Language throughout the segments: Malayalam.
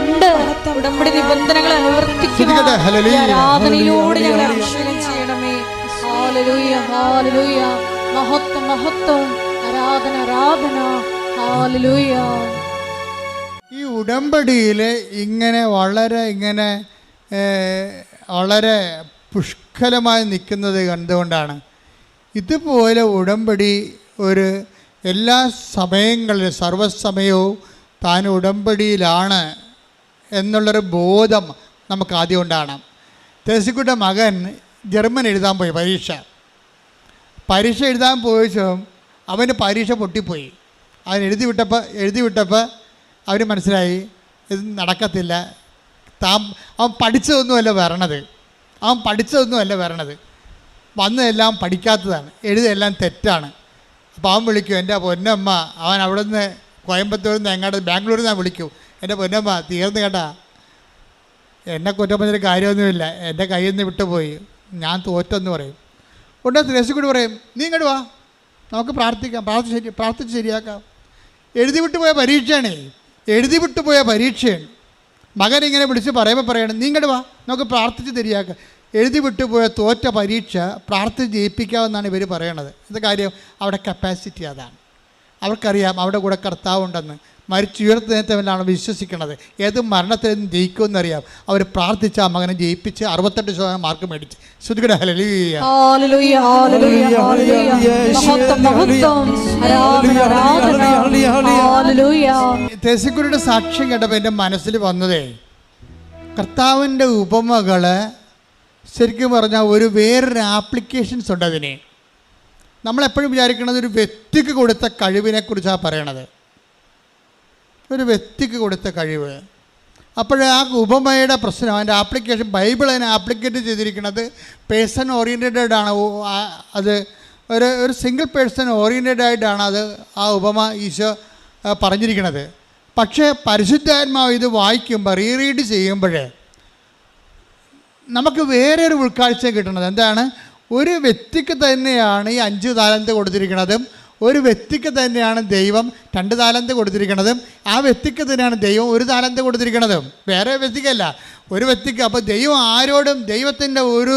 രണ്ട് ഉടമ്പടി നിബന്ധനകളെ അനുവർത്തിക്കുവാൻ ആരാധനയിലൂടെ ഞങ്ങളെ അഭിഷേകം ചെയ്യണമേ. ഹല്ലേലൂയ, ഹല്ലേലൂയ. മഹത്വം, മഹത്വം. ആരാധന, ആരാധന. ഹല്ലേലൂയ. ഈ ഉടമ്പടിയിൽ വളരെ പുഷ്കലമായി നിൽക്കുന്നത് കണ്ടുകൊണ്ടാണ് ഇതുപോലെ ഉടമ്പടി ഒരു എല്ലാ സമയങ്ങളിലും സർവ്വസമയവും താൻ ഉടമ്പടിയിലാണ് എന്നുള്ളൊരു ബോധം നമുക്ക് ആദ്യം ഉണ്ടാകണം. തെരേസക്കുട്ടിയുടെ മകൻ ജർമ്മൻ എഴുതാൻ പോയി പരീക്ഷ എഴുതാൻ പോയപ്പോൾ അവന് പരീക്ഷ പൊട്ടിപ്പോയി. അവൻ എഴുതി വിട്ടപ്പോൾ അവന് മനസ്സിലായി ഇത് നടക്കത്തില്ല. അവൻ പഠിച്ചതൊന്നുമല്ല വരണത്, വന്നതെല്ലാം പഠിക്കാത്തതാണ്, എഴുതെല്ലാം തെറ്റാണ്. അപ്പോൾ അവൻ വിളിക്കും, എൻ്റെ പൊന്നമ്മ. അവൻ അവിടെ നിന്ന് കോയമ്പത്തൂരിൽ നിന്ന് ബാംഗ്ലൂരിൽ നിന്ന് വിളിക്കും, എൻ്റെ പൊന്നമ്മ തീർന്നു കേട്ടാ, എന്നെ കുറ്റം പറഞ്ഞൊരു കാര്യമൊന്നുമില്ല, എൻ്റെ കയ്യിൽ നിന്ന് വിട്ടുപോയി, ഞാൻ തോറ്റെന്ന് പറയും. ഉടനെ തെരേസക്കുട്ടി പറയും, നീ ഇങ്ങോട്ട് വാ, നമുക്ക് പ്രാർത്ഥിക്കാം, പ്രാർത്ഥിച്ച് ശരിയാക്കാം. എഴുതി വിട്ടുപോയ പരീക്ഷയാണ്. മകൻ ഇങ്ങനെ വിളിച്ച് പറയുമ്പോൾ പറയണം, നീ ഇങ്ങോട്ട് വാ, നമുക്ക് പ്രാർത്ഥിച്ച് ശരിയാക്കാം. എഴുതി വിട്ടുപോയ തോറ്റ പരീക്ഷ പ്രാർത്ഥിച്ച് ജയിപ്പിക്കാമെന്നാണ് ഇവർ പറയണത്. ഇത് കാര്യം അവിടെ കപ്പാസിറ്റി അതാണ്. അവർക്കറിയാം അവിടെ കൂടെ കർത്താവുണ്ടെന്ന്. മരിച്ചുയർത്തുന്നവനാണ് വിശ്വസിക്കുന്നത്. ഏത് മരണത്തിൽ നിന്ന് ജയിക്കുമെന്നറിയാം. അവർ പ്രാർത്ഥിച്ച ആ മകനെ ജയിപ്പിച്ച് 68% മാർക്ക് മേടിച്ച്. ശ്രുതികട ഹല്ലേലൂയ. തെരേസക്കുട്ടിയുടെ സാക്ഷ്യം കേട്ടപ്പോൾ എൻ്റെ മനസ്സിൽ വന്നതേ, കർത്താവിൻ്റെ ഉപമകൾ ശരിക്കും പറഞ്ഞാൽ വേറൊരു ആപ്ലിക്കേഷൻസ് ഉണ്ട് അതിന്. നമ്മളെപ്പോഴും വിചാരിക്കുന്നത് ഒരു വ്യക്തിക്ക് കൊടുത്ത കഴിവിനെക്കുറിച്ചാണ് പറയണത്, ഒരു വ്യക്തിക്ക് കൊടുത്ത കഴിവ്. അപ്പോൾ ആ ഉപമയുടെ പ്രശ്നം, അതിൻ്റെ ആപ്ലിക്കേഷൻ, ബൈബിൾ അതിനെ ആപ്ലിക്കേറ്റ് ചെയ്തിരിക്കുന്നത് പേഴ്സൺ ഓറിയൻറ്റഡ് ആണ്. അത് ഒരു സിംഗിൾ പേഴ്സൺ ഓറിയൻറ്റഡ് ആയിട്ടാണ് ആ ഉപമ ഈശോ പറഞ്ഞിരിക്കുന്നത്. പക്ഷേ പരിശുദ്ധാത്മാവ് ഇത് വായിക്കുമ്പോൾ, റീഡ് ചെയ്യുമ്പോൾ നമുക്ക് വേറെ ഒരു ഉൾക്കാഴ്ച കിട്ടുന്നത് എന്താണ്? ഒരു വ്യക്തിക്ക് തന്നെയാണ് ഈ 5 താലന്ത് കൊടുത്തിരിക്കുന്നതും, ഒരു വ്യക്തിക്ക് തന്നെയാണ് ദൈവം 2 താലന്ത് കൊടുത്തിരിക്കുന്നതും, ആ വ്യക്തിക്ക് തന്നെയാണ് ദൈവം 1 താലന്ത് കൊടുത്തിരിക്കുന്നതും, വേറെ വ്യക്തിക്കല്ല, ഒരു വ്യക്തിക്ക്. അപ്പോൾ ദൈവം ആരോടും, ദൈവത്തിൻ്റെ ഒരു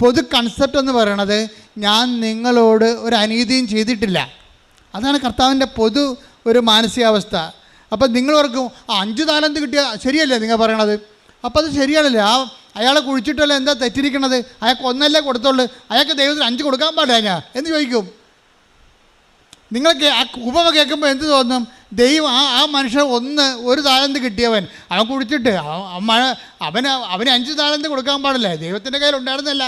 പൊതു കൺസെപ്റ്റ് എന്ന് പറയണത്, ഞാൻ നിങ്ങളോട് ഒരു അനീതിയും ചെയ്തിട്ടില്ല. അതാണ് കർത്താവിൻ്റെ പൊതു ഒരു മാനസികാവസ്ഥ. അപ്പം നിങ്ങളോർക്കും 5 താലന്ത് കിട്ടിയ ശരിയല്ലേ നിങ്ങൾ പറയണത്? അപ്പോൾ അത് ശരിയാണല്ലേ? അയാളെ കുഴിച്ചിട്ടല്ല എന്താ തെറ്റിരിക്കണത്? അയാൾക്ക് 1 കൊടുത്തുള്ളൂ, അയാൾക്ക് ദൈവത്തിന് 5 കൊടുക്കാൻ പാടില്ല എന്ന് ചോദിക്കും. നിങ്ങൾക്ക് ആ ഉപമ കേൾക്കുമ്പോൾ എന്ത് തോന്നും? ദൈവം ആ മനുഷ്യൻ 1 താലന്ത് കിട്ടിയവൻ, അവൻ കുഴിച്ചിട്ട് അവന് 5 താലന്ത് കൊടുക്കാൻ പാടില്ല, ദൈവത്തിൻ്റെ കയ്യിൽ ഉണ്ടായിരുന്നില്ല.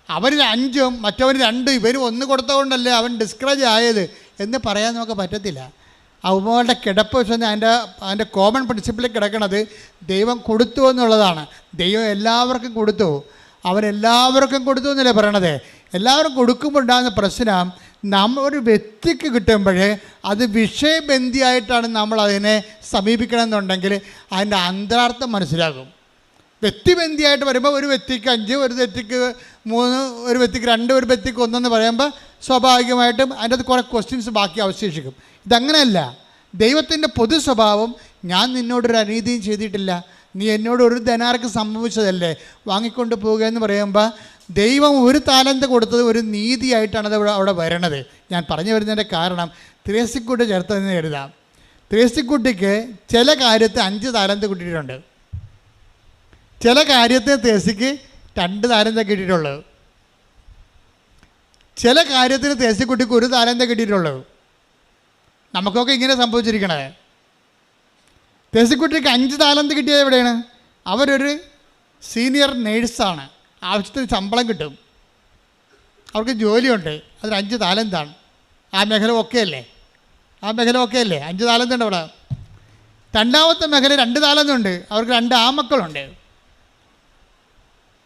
അവന് 5 മറ്റവന് 2, ഇവർ 1 കൊടുത്തതുകൊണ്ടല്ലേ അവൻ ഡിസ്കറേജ് ആയത് എന്ന് പറയാൻ നമുക്ക് പറ്റത്തില്ല. ആ ഉപമകളുടെ കിടപ്പ് വെച്ചാൽ അതിൻ്റെ കോമൺ പ്രിൻസിപ്പിളിൽ കിടക്കുന്നത് ദൈവം കൊടുത്തു എന്നുള്ളതാണ്. ദൈവം എല്ലാവർക്കും കൊടുത്തു, അവരെല്ലാവർക്കും കൊടുത്തു എന്നല്ലേ പറയണത്. എല്ലാവരും കൊടുക്കുമ്പോൾ ഉണ്ടാകുന്ന പ്രശ്നം, ഒരു വ്യക്തിക്ക് കിട്ടുമ്പോഴേ അത് വിഷയബന്ധിയായിട്ടാണ് നമ്മൾ അതിനെ സമീപിക്കണമെന്നുണ്ടെങ്കിൽ അതിൻ്റെ അന്തരാർത്ഥം മനസ്സിലാകും. വ്യക്തിബന്ധിയായിട്ട് വരുമ്പോൾ ഒരു വ്യക്തിക്ക് 5, ഒരു വ്യക്തിക്ക് 3, ഒരു വ്യക്തിക്ക് 2, ഒരു വ്യക്തിക്ക് 1 എന്ന് പറയുമ്പോൾ സ്വാഭാവികമായിട്ടും അതിൻ്റെ അത് കുറേ ക്വസ്റ്റ്യൻസ് ബാക്കി അവശേഷിക്കും. ഇതങ്ങനെയല്ല. ദൈവത്തിൻ്റെ പൊതു സ്വഭാവം, ഞാൻ നിന്നോടൊരു അനീതിയും ചെയ്തിട്ടില്ല, നീ എന്നോട് 1 ദനാർക്ക് സംഭവിച്ചതല്ലേ, വാങ്ങിക്കൊണ്ട് പോവുക എന്ന് പറയുമ്പോൾ ദൈവം 1 താലന്ത് കൊടുത്തത് ഒരു നീതിയായിട്ടാണ് അത് അവിടെ വരണത്. ഞാൻ പറഞ്ഞു വരുന്നതിൻ്റെ കാരണം തെരേസക്കുട്ടി ചേർത്തതെന്ന് എഴുതാം. തെരേസക്കുട്ടിക്ക് ചില കാര്യത്തിൽ 5 താലന്ത് കിട്ടിയിട്ടുണ്ട്, ചില കാര്യത്തിൽ തെരേസയ്ക്ക് 2 താലന്ത് കിട്ടിയിട്ടുള്ളൂ, ചില കാര്യത്തിന് തെരേസക്കുട്ടിക്ക് 1 താലന്ത് കിട്ടിയിട്ടുള്ളൂ. നമുക്കൊക്കെ ഇങ്ങനെ സംഭവിച്ചിരിക്കണേ. തെരേസക്കുട്ടിക്ക് 5 താലന്ത് കിട്ടിയത് എവിടെയാണ്? അവരൊരു സീനിയർ നേഴ്സാണ്, ആവശ്യത്തിന് ശമ്പളം കിട്ടും, അവർക്ക് ജോലിയുണ്ട്, അതിന് 5 താലന്താണ്. ആ മേഖല ഒക്കെ അല്ലേ? 5 താലന്തുണ്ട് അവിടെ. രണ്ടാമത്തെ മേഖല 2 താലന്തുണ്ട്, അവർക്ക് 2 ആമക്കളുണ്ട്.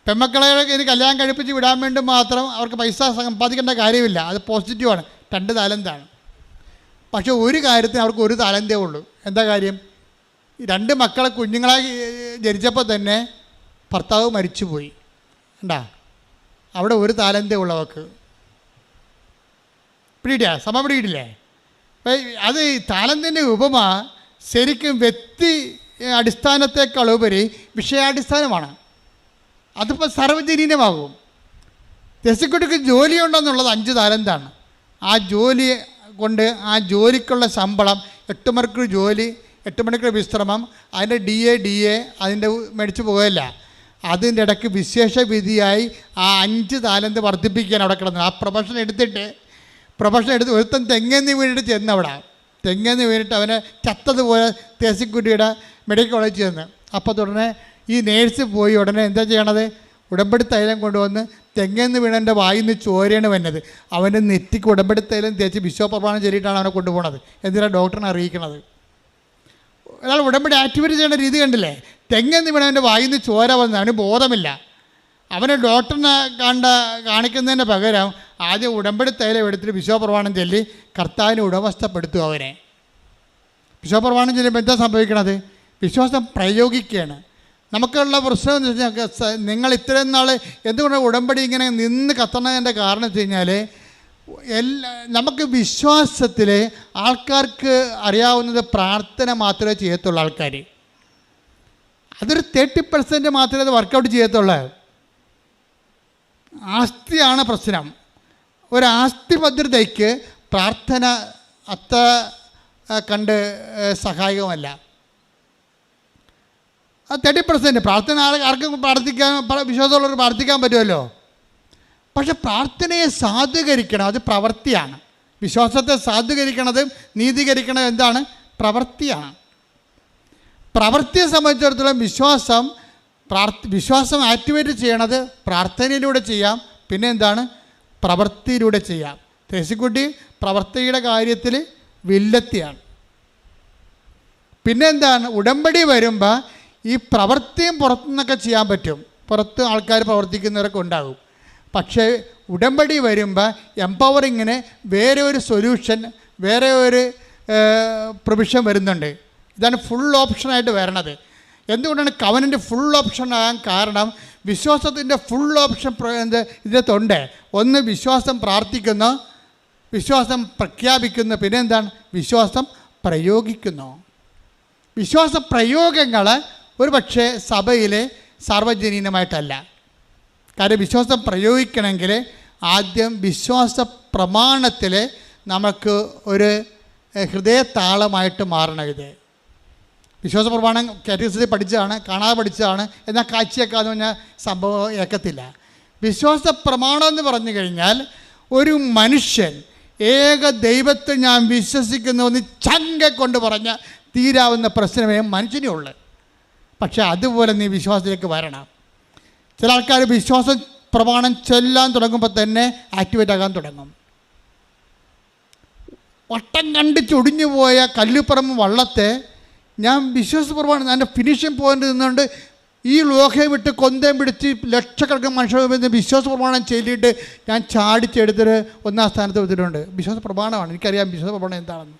പെമ്മക്കളെ ഇനി കല്യാണം കഴിപ്പിച്ച് വിടാൻ വേണ്ടി മാത്രം അവർക്ക് പൈസ സമ്പാദിക്കേണ്ട കാര്യമില്ല, അത് പോസിറ്റീവാണ്, 2 താലന്താണ്. പക്ഷേ ഒരു കാര്യത്തിന് അവർക്ക് 1 താലന്തേ ഉള്ളൂ. എന്താ കാര്യം? 2 മക്കളെ കുഞ്ഞുങ്ങളായി ജനിച്ചപ്പോൾ തന്നെ ഭർത്താവ് മരിച്ചുപോയി. ഉണ്ടാ, അവിടെ 1 താലന്തേ ഉള്ളവർക്ക്. സമയം പിടിയിട്ടില്ലേ? അത് താലന്തിൻ്റെ ഉപമ ശരിക്കും വ്യക്തി അടിസ്ഥാനത്തെക്കാളുപരി വിഷയാടിസ്ഥാനമാണ്. അതിപ്പോൾ സർവ്വജനീനമാകും. ദേശക്കുട്ടിക്ക് ജോലിയുണ്ടെന്നുള്ളത് 5 താലന്താണ്. ആ ജോലി കൊണ്ട് ആ ജോലിക്കുള്ള ശമ്പളം 8 മണിക്കൂർ ജോലി, 8 മണിക്കൂർ വിശ്രമം, അതിൻ്റെ ഡി എ അതിൻ്റെ മേടിച്ച് പോകല്ല. അതിൻ്റെ ഇടയ്ക്ക് വിശേഷ വിധിയായി ആ 5 താലന്ത് വർദ്ധിപ്പിക്കാൻ അവിടെ കിടന്നത്. ആ പ്രൊഫഷൻ എടുത്ത് ഒരുത്തൻ തെങ്ങേന്ന് വീണിട്ട് ചെന്നവിടെ, തെങ്ങേന്ന് വീണിട്ട് അവനെ ചത്തതുപോലെ തേസിക്കുട്ടിയുടെ മെഡിക്കൽ കോളേജ് ചെന്ന്. അപ്പോൾ തുടനെ ഈ നേഴ്സ് പോയി ഉടനെ എന്താ ചെയ്യണത്, ഉടമ്പടി തൈലം കൊണ്ടുവന്ന് തെങ്ങേന്ന് വീണൻ്റെ വായിൽ നിന്ന് ചോരയാണ് വന്നത്. അവൻ്റെ നെറ്റിക്ക് ഉടമ്പടി തൈലം തേച്ച് വിശ്വപ്രമാണം ചൊല്ലിയിട്ടാണ് അവനെ കൊണ്ടുപോകുന്നത്. എന്തിനാണ് ഡോക്ടറിനെ അറിയിക്കണത്? ഒരാൾ ഉടമ്പടി ആക്ടിവേറ്റ് ചെയ്യുന്ന രീതി കണ്ടില്ലേ? തെങ്ങേന്ന് വീണവൻ്റെ വായിൽ നിന്ന് ചോര വന്ന് അവന് ബോധമില്ല. അവനെ ഡോക്ടറിനെ കാണിക്കുന്നതിന് പകരം ആദ്യം ഉടമ്പടി തൈലം എടുത്തിട്ട് വിശ്വപ്രമാണം ചൊല്ലി കർത്താവിനെ ഉടമസ്ഥപ്പെടുത്തുക. അവനെ വിശ്വപ്രമാണം ചൊല്ലുമ്പോൾ എന്താ സംഭവിക്കണത്? വിശ്വാസം പ്രയോഗിക്കുകയാണ്. നമുക്കുള്ള പ്രശ്നം എന്ന് വെച്ചാൽ നിങ്ങൾ ഇത്രയും നാൾ എന്തുകൊണ്ട് ഉടമ്പടി ഇങ്ങനെ നിന്ന് കത്തണതിൻ്റെ കാരണം വെച്ച് കഴിഞ്ഞാൽ നമുക്ക് വിശ്വാസത്തിൽ ആൾക്കാർക്ക് അറിയാവുന്നത് പ്രാർത്ഥന മാത്രമേ ചെയ്യത്തുള്ളൂ. ആൾക്കാർ അതൊരു 30% മാത്രമേ അത് വർക്കൗട്ട് ചെയ്യത്തുള്ളൂ. ആസ്തിയാണ് പ്രശ്നം. ഒരു ആസ്തി ഭദ്രതയ്ക്ക് പ്രാർത്ഥന അത്ര കണ്ട് സഹായകമല്ല. 30% പ്രാർത്ഥന ആർക്കും പ്രാർത്ഥിക്കാൻ, വിശ്വാസമുള്ളവർ പ്രാർത്ഥിക്കാൻ പറ്റുമല്ലോ. പക്ഷെ പ്രാർത്ഥനയെ സാധൂകരിക്കണം, അത് പ്രവൃത്തിയാണ്. വിശ്വാസത്തെ സാധൂകരിക്കണതും നീതീകരിക്കണതും എന്താണ്? പ്രവൃത്തിയാണ്. പ്രവൃത്തിയെ സംബന്ധിച്ചിടത്തോളം വിശ്വാസം ആക്ടിവേറ്റ് ചെയ്യണത് പ്രാർത്ഥനയിലൂടെ ചെയ്യാം. പിന്നെ എന്താണ്? പ്രവൃത്തിയിലൂടെ ചെയ്യാം. തേസിക്കുട്ടി പ്രവൃത്തിയുടെ കാര്യത്തിൽ വില്ലത്തിയാണ്. പിന്നെ എന്താണ്? ഉടമ്പടി വരുമ്പോൾ ഈ പ്രവൃത്തിയും പുറത്തുനിന്നൊക്കെ ചെയ്യാൻ പറ്റും. പുറത്ത് ആൾക്കാർ പ്രവർത്തിക്കുന്നവരൊക്കെ ഉണ്ടാകും. പക്ഷേ ഉടമ്പടി വരുമ്പോൾ എംപവറിങ്ങിന് വേറെ ഒരു സൊല്യൂഷൻ, വേറെ ഒരു പ്രൊവിഷൻ വരുന്നുണ്ട്. ഇതാണ് ഫുൾ ഓപ്ഷനായിട്ട് വരണത്. എന്തുകൊണ്ടാണ് കവനൻ്റ് ഫുൾ ഓപ്ഷൻ ആകാൻ കാരണം? വിശ്വാസത്തിൻ്റെ ഫുൾ ഓപ്ഷൻ ഇതിനകത്തുണ്ട്. ഒന്ന്, വിശ്വാസം പ്രാർത്ഥിക്കുന്നു, വിശ്വാസം പ്രഖ്യാപിക്കുന്നു, പിന്നെ എന്താണ്? വിശ്വാസം പ്രയോഗിക്കുന്നു. വിശ്വാസ പ്രയോഗങ്ങൾ ഒരു പക്ഷേ സഭയിലെ സാർവജനീനമായിട്ടല്ല. കാര്യം വിശ്വാസം പ്രയോഗിക്കണമെങ്കിൽ ആദ്യം വിശ്വാസ പ്രമാണത്തിൽ നമുക്ക് ഒരു ഹൃദയതാളമായിട്ട് മാറണം. ഇത് വിശ്വാസ പ്രമാണം കാറ്റഗറിയിൽ പഠിച്ചതാണ്, കാണാതെ പഠിച്ചതാണ്, എന്നാൽ കാഴ്ചയേക്കാന്ന് പറഞ്ഞാൽ സംഭവം ഏക്കത്തില്ല. വിശ്വാസ പ്രമാണം എന്ന് പറഞ്ഞു കഴിഞ്ഞാൽ ഒരു മനുഷ്യൻ ഏക ദൈവത്തെ ഞാൻ വിശ്വസിക്കുന്നു എന്ന് ചങ്ക കൊണ്ട് പറഞ്ഞ തീരാവുന്ന പ്രശ്നമേ മനുഷ്യനുള്ളൂ. പക്ഷേ അതുപോലെ നീ വിശ്വാസത്തിലേക്ക് വരണം. ചില ആൾക്കാർ വിശ്വാസ പ്രമാണം ചൊല്ലാൻ തുടങ്ങുമ്പോൾ തന്നെ ആക്ടിവേറ്റ് ആകാൻ തുടങ്ങും. വട്ടം കണ്ട് ചൊടിഞ്ഞു പോയ കല്ലുപ്പറമ്പ് വള്ളത്തെ ഞാൻ വിശ്വാസ പ്രമാണം എൻ്റെ ഫിനിഷിംഗ് പോയിന്റ് നിന്നുകൊണ്ട് ഈ ലോകയെ വിട്ട് കൊന്തയും പിടിച്ച് ലക്ഷക്കണക്കിന് മനുഷ്യർ വിശ്വാസ പ്രമാണം ചൊല്ലിയിട്ട് ഞാൻ ചാടിച്ചെടുത്തിട്ട് 1ാം സ്ഥാനത്ത് വെച്ചിട്ടുണ്ട്. വിശ്വാസ പ്രമാണമാണ്. എനിക്കറിയാം വിശ്വാസ പ്രമാണം എന്താണെന്ന്.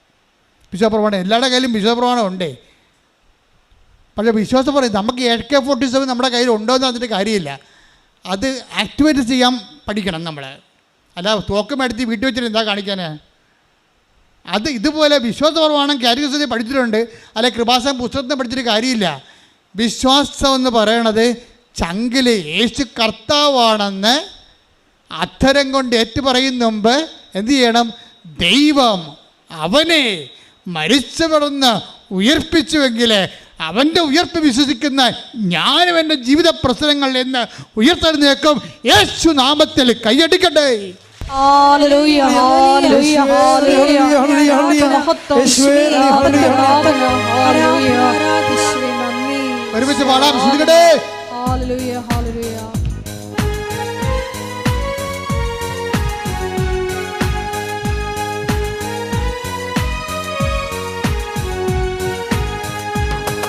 വിശ്വാസ പ്രമാണം എല്ലാവരുടെ കയ്യിലും വിശ്വാസ പ്രമാണം ഉണ്ടേ. പക്ഷേ വിശ്വാസം പറയും നമുക്ക് AK-47 നമ്മുടെ കയ്യിൽ ഉണ്ടോ എന്ന് അതിൻ്റെ കാര്യമില്ല. അത് ആക്ടിവേറ്റ് ചെയ്യാൻ പഠിക്കണം നമ്മൾ. അല്ല തോക്ക് മേടിച്ച് വീട്ടിൽ വെച്ചിട്ട് എന്താ കാണിക്കാനേ? അത് ഇതുപോലെ വിശ്വാസ പ്രമാണം കാറ്റഗറിയിൽ പഠിച്ചിട്ടുണ്ട്, അല്ലെ കൃപാസനം പുസ്തകത്തിന് പഠിച്ചിട്ട് കാര്യമില്ല. വിശ്വാസം എന്ന് പറയണത് ചങ്കിൽ യേശു കർത്താവാണെന്ന് അധരം കൊണ്ട് ഏറ്റുപറയുന്ന മുമ്പ് എന്ത് ചെയ്യണം? ദൈവം അവനെ മരിച്ചവരെന്ന് ഉയർപ്പിച്ചുവെങ്കിൽ അവൻ്റെ ഉയർപ്പ് വിശ്വസിക്കുന്ന ഞാനും എൻ്റെ ജീവിത പ്രശ്നങ്ങളിൽ നിന്ന് ഉയർത്തെഴുന്നേൽക്കും. യേശു നാമത്തിൽ കൈയടിക്കട്ടെ. ഒരുമിച്ച് പാടാം. ശ്രദ്ധിക്കട്ടെ.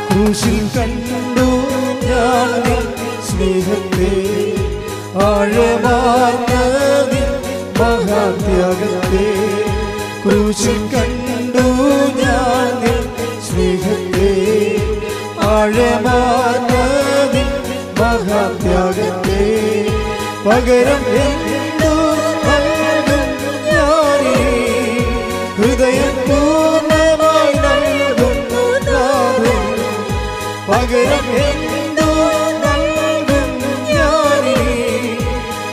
ക്രൂശിൽ കണ്ടു ഞാൻ സ്നേഹത്തെ, ആഴമാർന്ന മഹാത്യാഗത്തെ. ക്രൂശിൽ കണ്ടു ഞാൻ സ്നേഹത്തെ, ആഴമാർന്ന മഹാത്യാഗത്തെ. പകരം എന്തു ഞാനീ ഹൃദയം പൂർണ്ണമായി നൽകുന്നു. പകരം എന്തു നൽകും ഞാനിനി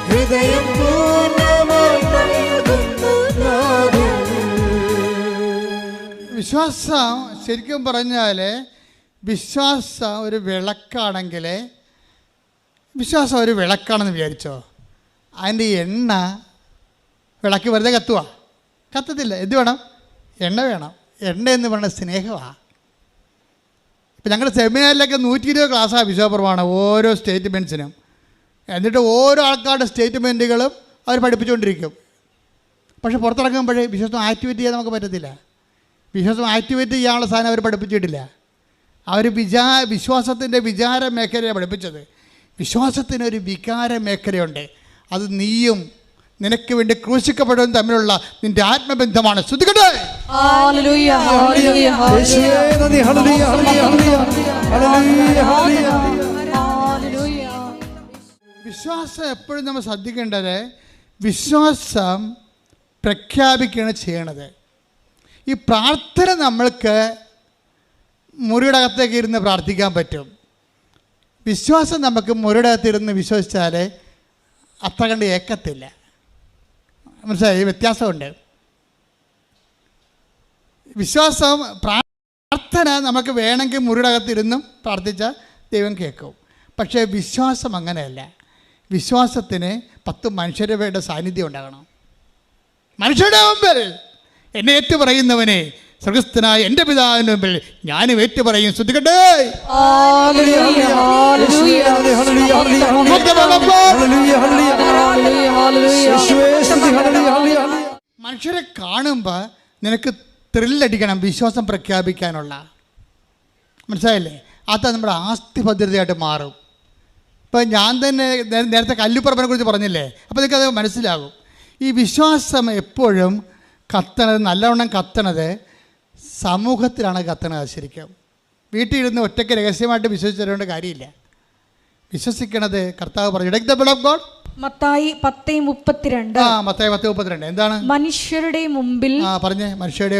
ഹൃദയം പൂർണ്ണമായി നൽകുന്നു നാഥൻ. വിശ്വാസം ശരിക്കും പറഞ്ഞാൽ വിശ്വാസം ഒരു വിളക്കാണെങ്കിൽ, വിശ്വാസം ഒരു വിളക്കാണെന്ന് വിചാരിച്ചോ, അതിൻ്റെ എണ്ണ വിളക്ക് വെറുതെ കത്തുവാ? കത്തത്തില്ല. എന്ത് വേണം? എണ്ണ വേണം. എണ്ണ എന്ന് പറയുന്നത് സ്നേഹമാണ്. ഇപ്പം ഞങ്ങൾ സെമിനാറിലൊക്കെ 120 ക്ലാസ്സാണ് വിശ്വാസപ്രമാണം ഓരോ സ്റ്റേറ്റ്മെൻറ്റ്സിനും. എന്നിട്ട് ഓരോ ആൾക്കാരുടെ സ്റ്റേറ്റ്മെൻറ്റുകളും അവർ പഠിപ്പിച്ചുകൊണ്ടിരിക്കും. പക്ഷെ പുറത്തിറങ്ങുമ്പോഴേ വിശ്വാസം ആക്ടിവേറ്റ് ചെയ്യാൻ നമുക്ക് പറ്റത്തില്ല. വിശ്വാസം ആക്ടിവേറ്റ് ചെയ്യാനുള്ള സാധനം അവർ പഠിപ്പിച്ചിട്ടില്ല. അവർ വിശ്വാസത്തിൻ്റെ വിചാര മേഖലയാണ് പഠിപ്പിച്ചത്. വിശ്വാസത്തിനൊരു വികാര മേഖലയുണ്ട്. അത് നീയും നിനക്ക് വേണ്ടി ക്രൂശിക്കപ്പെടുന്നതും തമ്മിലുള്ള നിന്റെ ആത്മബന്ധമാണ്. ശ്രദ്ധിക്കട്ടെ. വിശ്വാസം എപ്പോഴും നമ്മൾ ശ്രദ്ധിക്കേണ്ടത്, വിശ്വാസം പ്രഖ്യാപിക്കുകയാണ് ചെയ്യണത്. ഈ പ്രാർത്ഥന നമ്മൾക്ക് മുറിയുടെ അകത്തേക്ക് ഇരുന്ന് പ്രാർത്ഥിക്കാൻ പറ്റും. വിശ്വാസം നമുക്ക് മുറിയുടെ അകത്തിരുന്ന് വിശ്വസിച്ചാൽ അത്ര കണ്ട് ഏക്കത്തില്ല. മനസ്സിലായി? വ്യത്യാസമുണ്ട്. വിശ്വാസം പ്രാർത്ഥന നമുക്ക് വേണമെങ്കിൽ മുറിയുടെ അകത്തിരുന്നും പ്രാർത്ഥിച്ചാൽ ദൈവം കേൾക്കും. പക്ഷേ വിശ്വാസം അങ്ങനെയല്ല. വിശ്വാസത്തിന് 10 മനുഷ്യരുടെ സാന്നിധ്യം ഉണ്ടാകണം. മനുഷ്യരുടെ മുമ്പിൽ എന്നെ ഏറ്റു പറയുന്നവനെ സ്വർഗസ്ഥനായ എൻ്റെ പിതാവിൻ്റെ മുമ്പിൽ ഞാനും ഏറ്റു പറയും. ശ്രദ്ധിക്കട്ടെ. മനുഷ്യരെ കാണുമ്പോൾ നിനക്ക് ത്രില്ലടിക്കണം വിശ്വാസം പ്രഖ്യാപിക്കാനുള്ള. മനസ്സിലായില്ലേ? അത് നമ്മുടെ ആസ്തി ഭദ്രതയായിട്ട് മാറും. ഇപ്പം ഞാൻ തന്നെ നേരത്തെ കല്ലുപ്പറമ്പിനെ കുറിച്ച് പറഞ്ഞില്ലേ, അപ്പോൾ നിനക്കത് മനസ്സിലാകും. ഈ വിശ്വാസം എപ്പോഴും കത്തണത്, നല്ലവണ്ണം കത്തണത് സമൂഹത്തിലാണ് കത്തണത്. ശരിക്കും വീട്ടിൽ ഇരുന്ന് ഒറ്റയ്ക്ക് രഹസ്യമായിട്ട് വിശ്വസിച്ചതുകൊണ്ട് കാര്യമില്ല. വിശ്വസിക്കണത് കർത്താവ് പറഞ്ഞു. മത്തായി 10:32. മത്തായി 10:32 എന്താണ്? മനുഷ്യരുടെ മുമ്പിൽ പറഞ്ഞേ. മനുഷ്യരുടെ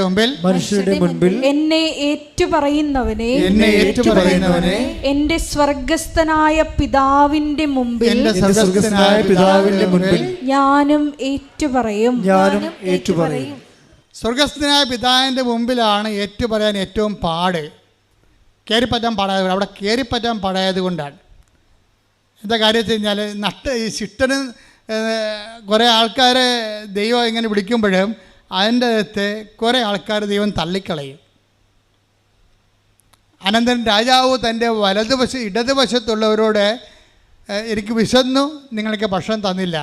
മുമ്പിൽ എന്നെ ഏറ്റുപറയുന്നവനെ എന്റെ സ്വർഗസ്ഥനായ പിതാവിന്റെ മുമ്പിൽ ഞാനും ഏറ്റുപറയും. സ്വർഗസ്ഥനായ പിതാവിൻ്റെ മുമ്പിലാണ് ഏറ്റുപറയാൻ ഏറ്റവും പാട്. കയറിപ്പറ്റാൻ പാടായത് അവിടെ കയറിപ്പറ്റാൻ പാടായത് കൊണ്ടാണ്. എന്താ കാര്യം വെച്ച് കഴിഞ്ഞാൽ, ശിഷ്ടന് കുറേ ആൾക്കാരെ ദൈവം ഇങ്ങനെ വിളിക്കുമ്പോഴും അതിൻ്റെ അകത്ത് കുറേ ആൾക്കാർ ദൈവം തള്ളിക്കളയും. അനന്തരം രാജാവ് തൻ്റെ ഇടതുവശത്തുള്ളവരോട് എനിക്ക് വിശന്നു, നിങ്ങൾക്ക് ഭക്ഷണം തന്നില്ല.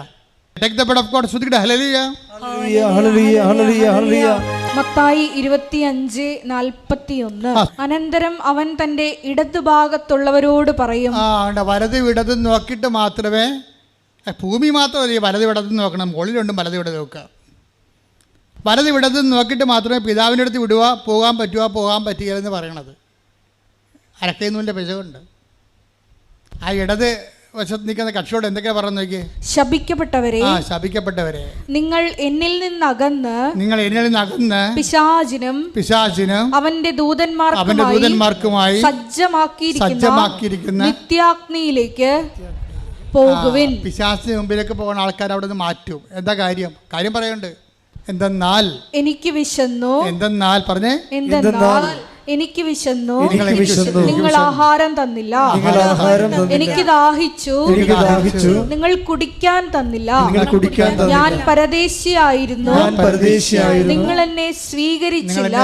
മത്തായി 25:41. അനന്തരം അവൻ തന്റെ ഇടതുഭാഗത്തുള്ളവരോട് പറയും. വലതും ഇടതും നോക്കിയിട്ട് മാത്രമേ, ഭൂമി മാത്രമല്ല വലതും ഇടതും നോക്കണം, മുകളിലുണ്ടും വലതും ഇടതും നോക്കുക. വലതും ഇടതും നോക്കിയിട്ട് മാത്രമേ പിതാവിൻ്റെ അടുത്ത് പോകാൻ പറ്റുകയെന്ന് പറയണത്. അരക്കൈനൂലിൻ്റെ പിശകുണ്ട്. ആ ഇടത് വശത്ത് നിൽക്കുന്ന കക്ഷിയോട് എന്തൊക്കെയാ പറഞ്ഞു നോക്കിയേ? ശപിക്കപ്പെട്ടവരെ നിങ്ങൾ എന്നിൽ നിന്നകന്ന് പിശാചിനും അവന്റെ ദൂതന്മാർക്കുമായി സജ്ജമാക്കിയിരിക്കുന്ന നിത്യാഗ്നിയിലേക്ക് പോകുവിൻ. പിശാചിന് മുമ്പിലേക്ക് പോകുന്ന ആൾക്കാർ അവിടെ നിന്ന് മാറ്റും. എന്താ കാര്യം പറയുന്നുണ്ട്. എന്തെന്നാൽ എനിക്ക് വിശന്നു. എനിക്ക് വിശന്നു, നിങ്ങൾ ആഹാരം തന്നില്ല. എനിക്ക് ദാഹിച്ചു, നിങ്ങൾ കുടിക്കാൻ തന്നില്ല. ഞാൻ പരദേശിയായിരുന്നു, നിങ്ങൾ എന്നെ സ്വീകരിച്ചില്ല.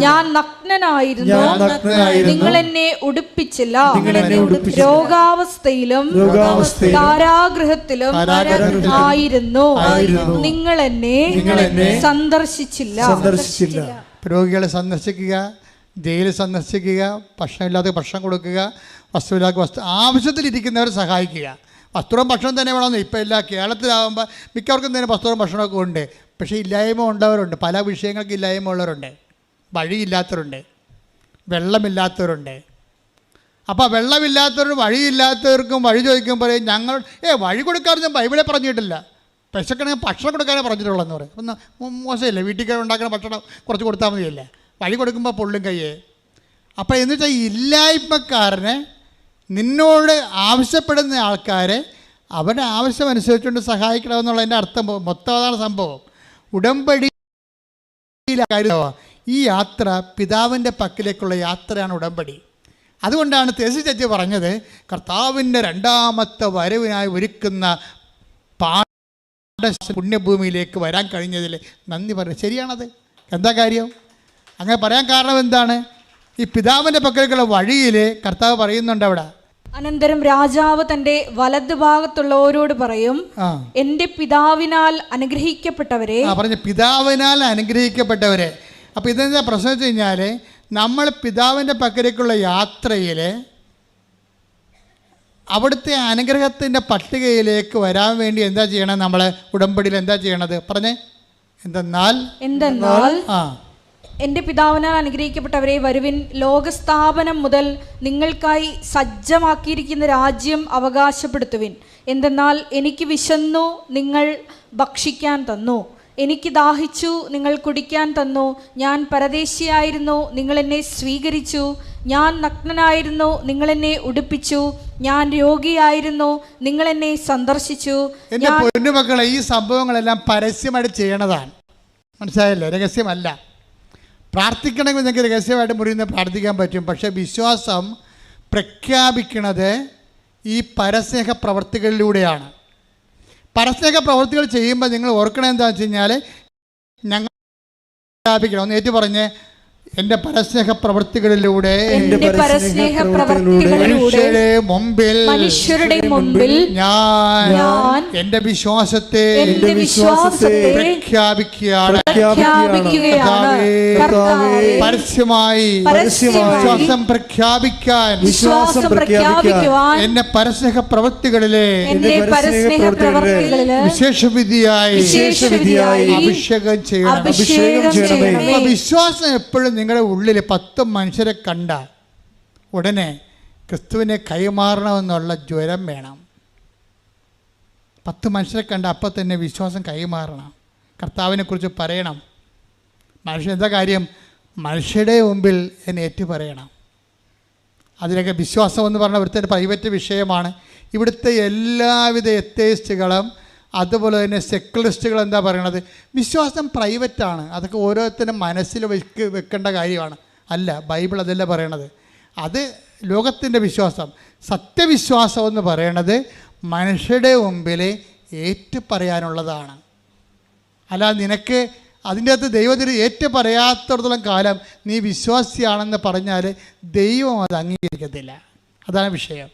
ഞാൻ നഗ്നനായിരുന്നു, നിങ്ങൾ എന്നെ ഉടുപ്പിച്ചില്ല. രോഗാവസ്ഥയിലും കാരാഗൃഹത്തിലും ആയിരുന്നു, നിങ്ങൾ എന്നെ സന്ദർശിച്ചില്ല. രോഗികളെ സന്ദർശിക്കുക, ജയിലിൽ സന്ദർശിക്കുക, ഭക്ഷണമില്ലാത്ത ഭക്ഷണം കൊടുക്കുക, വസ്തുവില്ലാത്ത ആവശ്യത്തിലിരിക്കുന്നവരെ സഹായിക്കുക. വസ്ത്രവും ഭക്ഷണം തന്നെ വേണമെന്ന് ഇപ്പം ഇല്ല. കേരളത്തിലാകുമ്പോൾ മിക്കവർക്കും തന്നെ വസ്ത്രവും ഭക്ഷണമൊക്കെ ഉണ്ട്. പക്ഷേ ഇല്ലായ്മ ഉള്ളവരുണ്ട്, പല വിഷയങ്ങൾക്ക് ഇല്ലായ്മ ഉള്ളവരുണ്ട്, വഴിയില്ലാത്തവരുണ്ട്, വെള്ളമില്ലാത്തവരുണ്ട്. അപ്പോൾ വെള്ളമില്ലാത്തവരും വഴിയില്ലാത്തവർക്കും വഴി ചോദിക്കുമ്പോൾ ഞങ്ങൾ വഴി കൊടുക്കാറ് ഞാൻ ബൈബിളെ പറഞ്ഞിട്ടില്ല. വിശക്കണമെങ്കിൽ ഭക്ഷണം കൊടുക്കാനേ പറഞ്ഞിട്ടുള്ളതെന്ന് പറയും. ഒന്ന് മോശമില്ല, വീട്ടിൽ ഉണ്ടാക്കുന്ന ഭക്ഷണം കുറച്ച് കൊടുത്താൽ മതിയല്ലേ. വഴി കൊടുക്കുമ്പോൾ പൊള്ളും കയ്യേ. അപ്പോൾ എന്ന് വെച്ചാൽ ഇല്ലായ്മക്കാരനെ നിന്നോട് ആവശ്യപ്പെടുന്ന ആൾക്കാരെ അവരുടെ ആവശ്യമനുസരിച്ചുകൊണ്ട് സഹായിക്കണമെന്നുള്ളതിൻ്റെ അർത്ഥം മൊത്തം അതാണ് സംഭവം. ഉടമ്പടി ഈ യാത്ര പിതാവിൻ്റെ പക്കലേക്കുള്ള യാത്രയാണ് ഉടമ്പടി. അതുകൊണ്ടാണ് തെസി ചേച്ചി പറഞ്ഞത് കർത്താവിൻ്റെ രണ്ടാമത്തെ വരവിനായി ഒരുക്കുന്ന പുണ്യഭൂമിയിലേക്ക് വരാൻ കഴിഞ്ഞതിൽ നന്ദി പറഞ്ഞു. ശരിയാണത്. എന്താ കാര്യം? അങ്ങനെ പറയാൻ കാരണം എന്താണ്? ഈ പിതാവിൻ്റെ പക്കലേക്കുള്ള വഴിയിൽ കർത്താവ് പറയുന്നുണ്ട് അവിടെ. അനന്തരം രാജാവ് തന്റെ വലതുഭാഗത്തുള്ളവരോട് പറയും, എന്റെ പിതാവിനാൽ അനുഗ്രഹിക്കപ്പെട്ടവരെ. പറഞ്ഞു പിതാവിനാൽ അനുഗ്രഹിക്കപ്പെട്ടവരെ. അപ്പോൾ ഇതെന്താ പ്രശ്നം വെച്ച് കഴിഞ്ഞാൽ, നമ്മൾ പിതാവിൻ്റെ പക്കലേക്കുള്ള യാത്രയിൽ അവിടുത്തെ അനുഗ്രഹത്തിൻ്റെ പട്ടികയിലേക്ക് വരാൻ വേണ്ടി എന്താ ചെയ്യണം? നമ്മൾ ഉടമ്പടിയിൽ എന്താ ചെയ്യണത്? പറഞ്ഞേ. എന്തെന്നാൽ എന്റെ പിതാവിനാൽ അനുഗ്രഹിക്കപ്പെട്ടവരെ വരുവിൻ, ലോകസ്ഥാപനം മുതൽ നിങ്ങൾക്കായി സജ്ജമാക്കിയിരിക്കുന്ന രാജ്യം അവകാശപ്പെടുത്തുവിൻ. എന്തെന്നാൽ എനിക്ക് വിശന്നു, നിങ്ങൾ ഭക്ഷിക്കാൻ തന്നു. എനിക്ക് ദാഹിച്ചു, നിങ്ങൾ കുടിക്കാൻ തന്നു. ഞാൻ പരദേശിയായിരുന്നു, നിങ്ങൾ എന്നെ സ്വീകരിച്ചു. ഞാൻ നഗ്നനായിരുന്നു, നിങ്ങൾ എന്നെ ഉടുപ്പിച്ചു. ഞാൻ രോഗിയായിരുന്നു, നിങ്ങൾ എന്നെ സന്ദർശിച്ചു. എൻ്റെ പൊന്നുമക്കളെ, ഈ സംഭവങ്ങളെല്ലാം പരസ്യമായിട്ട് ചെയ്യണതാണ്. മനസ്സിലായല്ലോ? രഹസ്യമല്ല. പ്രാർത്ഥിക്കണമെങ്കിൽ നിങ്ങൾക്ക് രഹസ്യമായിട്ട് മുറിയുന്ന പ്രാർത്ഥിക്കാൻ പറ്റും. പക്ഷേ വിശ്വാസം പ്രഖ്യാപിക്കുന്നത് ഈ പരസ്നേഹ പ്രവർത്തികളിലൂടെയാണ്. പരസ്നേഹ പ്രവർത്തികൾ ചെയ്യുമ്പോൾ നിങ്ങൾ ഓർക്കണം എന്താണെന്ന് വെച്ച് കഴിഞ്ഞാൽ, ഞങ്ങൾ പ്രഖ്യാപിക്കണം. ഒന്ന് ഏറ്റു പറഞ്ഞ്, എൻ്റെ പരസ്നേഹ പ്രവൃത്തികളിലൂടെ മനുഷ്യരുടെ മുമ്പിൽ ഞാൻ എൻ്റെ വിശ്വാസത്തെ പ്രഖ്യാപിക്കുകയാണ്. പരസ്യമായി വിശ്വാസം പ്രഖ്യാപിക്കാൻ എന്നെ പരസ്നേഹ പ്രവൃത്തികളിലെ വിശേഷവിധിയായി അഭിഷേകം ചെയ്യണം. വിശ്വാസം എപ്പോഴും നിങ്ങളുടെ ഉള്ളിൽ 10 മനുഷ്യരെ കണ്ട ഉടനെ ക്രിസ്തുവിനെ കൈമാറണമെന്നുള്ള ജ്വരം വേണം. 10 മനുഷ്യരെ കണ്ട അപ്പം തന്നെ വിശ്വാസം കൈമാറണം. കർത്താവിനെക്കുറിച്ച് പറയണം. മനുഷ്യൻ എന്താ കാര്യം? മനുഷ്യരുടെ മുമ്പിൽ എന്നെ ഏറ്റു പറയണം. അതിലൊക്കെ വിശ്വാസം എന്ന് പറഞ്ഞാൽ ഇവിടുത്തെ പ്രൈവറ്റ് വിഷയമാണ്. ഇവിടുത്തെ എല്ലാവിധ എത്തേയിസ്റ്റുകളും അതുപോലെ തന്നെ സെക്കുലറിസ്റ്റുകൾ എന്താ പറയണത്? വിശ്വാസം പ്രൈവറ്റാണ്, അതൊക്കെ ഓരോരുത്തരും മനസ്സിൽ വെക്കേണ്ട കാര്യമാണ്. അല്ല, ബൈബിൾ അതല്ല പറയണത്. അത് ലോകത്തിൻ്റെ വിശ്വാസം. സത്യവിശ്വാസം എന്ന് പറയണത് മനുഷ്യരുടെ മുമ്പിൽ ഏറ്റു പറയാനുള്ളതാണ്. അല്ല, നിനക്ക് അതിൻ്റെ അകത്ത് ദൈവത്തിന് ഏറ്റു പറയാത്തിടത്തോളം കാലം നീ വിശ്വാസിയാണെന്ന് പറഞ്ഞാൽ ദൈവം അത് അംഗീകരിക്കത്തില്ല. അതാണ് വിഷയം.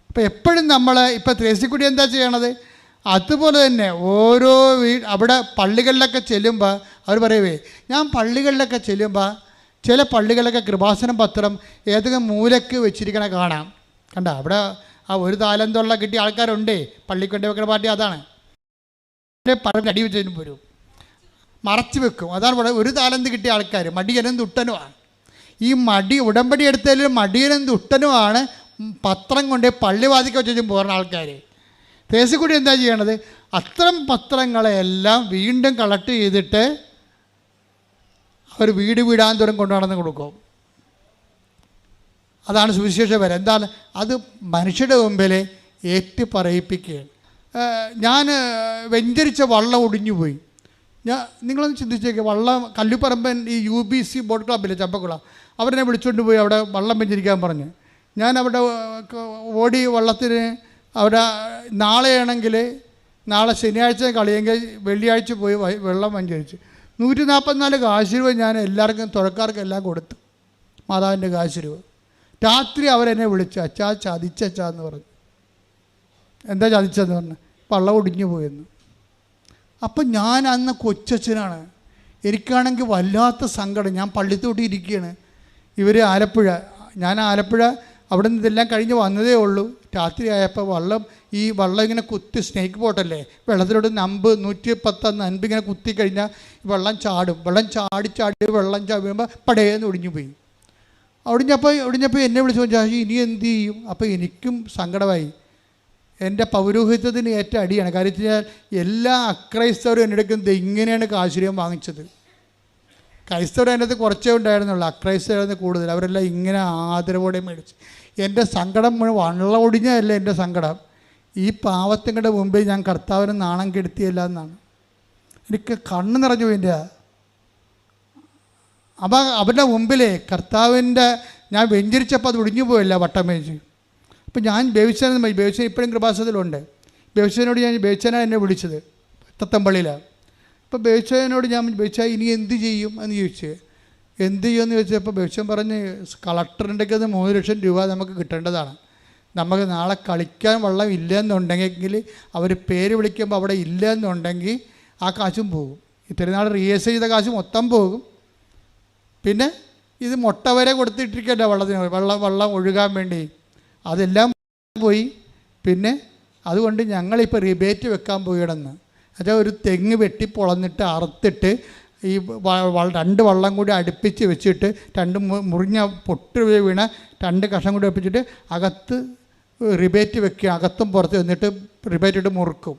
അപ്പോൾ എപ്പോഴും നമ്മൾ ഇപ്പോൾ ത്രേസ്യക്കുട്ടി എന്താ ചെയ്യണത്? അതുപോലെ തന്നെ ഓരോ അവിടെ പള്ളികളിലൊക്കെ ചെല്ലുമ്പോൾ അവർ പറയുവേ, ഞാൻ പള്ളികളിലൊക്കെ ചെല്ലുമ്പോൾ ചില പള്ളികളിലൊക്കെ കൃപാസനം പത്രം ഏതെങ്കിലും മൂലക്ക് വെച്ചിരിക്കണ കാണാം. കണ്ട, അവിടെ ആ 1 താലന്തുള്ള കിട്ടിയ ആൾക്കാരുണ്ടേ. പള്ളിക്കൊണ്ട് വെക്കുന്ന പാർട്ടി അതാണ്. പറഞ്ഞ് അടി വെച്ചതിന് പോരും മറച്ചു വെക്കും. അതാണ് ഇവിടെ 1 താലന്ത് കിട്ടിയ ആൾക്കാർ. മടിയനും തുട്ടനുമാണ്. ഈ ഉടമ്പടി എടുത്തതിൽ മടിയനും തുട്ടനുമാണ് പത്രം കൊണ്ട് പള്ളിവാതിക്ക് വെച്ചും പോകുന്ന ആൾക്കാർ. ത്രേസ്യക്കുട്ടി എന്താ ചെയ്യണത്? അത്തരം പത്രങ്ങളെല്ലാം വീണ്ടും കളക്ട് ചെയ്തിട്ട് അവർ വീടാന്തോറും കൊണ്ടു നടന്ന് കൊടുക്കും. അതാണ് സുവിശേഷപരം. എന്താണ് അത്? മനുഷ്യരുടെ മുമ്പിൽ ഏറ്റു പറയിപ്പിക്കുകയാണ്. ഞാൻ വെഞ്ചരിച്ച വള്ളം ഒടിഞ്ഞുപോയി. നിങ്ങളൊന്ന് ചിന്തിച്ചേക്കുക. വള്ളം കല്ലുപറമ്പൻ ഈ UBC ബോട്ട് ക്ലബ്ബില്ലേ, ചമ്പക്കുളം, അവരെന്നെ വിളിച്ചുകൊണ്ട് പോയി അവിടെ വള്ളം വെഞ്ചരിക്കാൻ പറഞ്ഞു. ഞാൻ അവിടെ ഓടി വള്ളത്തിന് അവിടെ നാളെ ശനിയാഴ്ച കളിയെങ്കിൽ വെള്ളിയാഴ്ച പോയി വെള്ളം വെഞ്ചരിച്ച് 144 കാശ് രൂപ ഞാൻ എല്ലാവർക്കും തുഴക്കാർക്കും എല്ലാം കൊടുത്തു. മാതാവിൻ്റെ കാശ് രൂപ. രാത്രി അവരെന്നെ വിളിച്ചു, അച്ഛാ ചതിച്ചെന്ന് പറഞ്ഞു. എന്താ ചതിച്ചെന്ന് പറഞ്ഞു? വള്ളം ഒടിഞ്ഞു പോയെന്ന്. അപ്പം ഞാൻ അന്ന് കൊച്ചച്ഛനാണ്. എനിക്കാണെങ്കിൽ വല്ലാത്ത സങ്കടം. ഞാൻ പള്ളിത്തോട്ടി ഇരിക്കുകയാണ്. ഇവർ ഞാൻ ആലപ്പുഴ അവിടെ നിന്ന് ഇതെല്ലാം കഴിഞ്ഞ് വന്നതേ ഉള്ളൂ. രാത്രി ആയപ്പോൾ ഈ വള്ളം ഇങ്ങനെ കുത്തി, സ്നേക്ക് ബോട്ടല്ലേ, വെള്ളത്തിലോട്ട് 110 അൻപ് ഇങ്ങനെ കുത്തി കഴിഞ്ഞാൽ വെള്ളം ചാടും. വെള്ളം ചാടി വെള്ളം ചാടുമ്പോൾ പടയെന്ന് ഒടിഞ്ഞു ഒടിഞ്ഞപ്പോൾ എന്നെ വിളിച്ചു ചോദിച്ചാൽ ഇനി എന്ത് ചെയ്യും? അപ്പോൾ എനിക്കും സങ്കടമായി. എൻ്റെ പൗരോഹിത്യത്തിന് ഏറ്റ അടിയാണ്. കാര്യം വെച്ചാൽ എല്ലാ അക്രൈസ്തവരും എൻ്റെ അടുക്കുന്നത് ഇങ്ങനെയാണ് കാശുര്യം വാങ്ങിച്ചത്. ക്രൈസ്തവർ അതിനകത്ത് കുറച്ചേ ഉണ്ടായിരുന്നുള്ളൂ, അക്രൈസ്തവരായിരുന്നു കൂടുതൽ. അവരെല്ലാം ഇങ്ങനെ ആദരവോടെ മേടിച്ച്. എൻ്റെ സങ്കടം മുഴുവൻ വള്ളം ഒടിഞ്ഞതല്ല എൻ്റെ സങ്കടം, ഈ പാവത്തിങ്ങളുടെ മുമ്പിൽ ഞാൻ കർത്താവിന് നാണം കെടുത്തിയല്ല എന്നാണ്. എനിക്ക് കണ്ണ് നിറഞ്ഞു എൻ്റെ. അപ്പം അവരുടെ മുമ്പിലേ കർത്താവിൻ്റെ ഞാൻ വെഞ്ചരിച്ചപ്പോൾ അത് ഒടിഞ്ഞു പോയല്ല വട്ടം വെച്ച്. അപ്പം ഞാൻ ബേബിച്ചൻ ഇപ്പോഴും കൃപാസനത്തിലുണ്ട്. ബേബിച്ചനോട് ഞാൻ ബേബിച്ചനാണ് എന്നെ വിളിച്ചത് തത്തമ്പള്ളിയിലാണ്. അപ്പോൾ ബേബിച്ചനോട് ഞാൻ ബേബിച്ച ഇനി എന്ത് ചെയ്യും എന്ന് ചോദിച്ചു. എന്ത് ചെയ്യുമെന്ന് ചോദിച്ചപ്പോൾ ബേബിച്ചൻ പറഞ്ഞ് കളക്ടറിൻ്റെ 3 ലക്ഷം രൂപ നമുക്ക് കിട്ടേണ്ടതാണ്. നമുക്ക് നാളെ കളിക്കാൻ വെള്ളം ഇല്ലയെന്നുണ്ടെങ്കിൽ അവർ പേര് വിളിക്കുമ്പോൾ അവിടെ ഇല്ലയെന്നുണ്ടെങ്കിൽ ആ കാശും പോകും. ഇത്രയും നാൾ റിഹേഴ്സൽ ചെയ്ത കാശ് മൊത്തം പോകും. പിന്നെ ഇത് മുട്ട വരെ കൊടുത്തിട്ടിരിക്കല്ല വെള്ളം ഒഴുകാൻ വേണ്ടി, അതെല്ലാം പോയി. പിന്നെ അതുകൊണ്ട് ഞങ്ങളിപ്പോൾ റിബേറ്റ് വെക്കാൻ പോയിടന്ന്. അതായത് ഒരു തെങ്ങ് വെട്ടി പൊളന്നിട്ട് അറുത്തിട്ട് ഈ 2 വള്ളം കൂടി അടുപ്പിച്ച് വെച്ചിട്ട് 2 മുറിഞ്ഞ പൊട്ട് വീണ 2 കഷ്ണം കൂടി വെപ്പിച്ചിട്ട് അകത്ത് റിബേറ്റ് വെക്കുക, അകത്തും പുറത്ത് എന്നിട്ട് റിബേറ്റ് ഇട്ട് മുറുക്കും.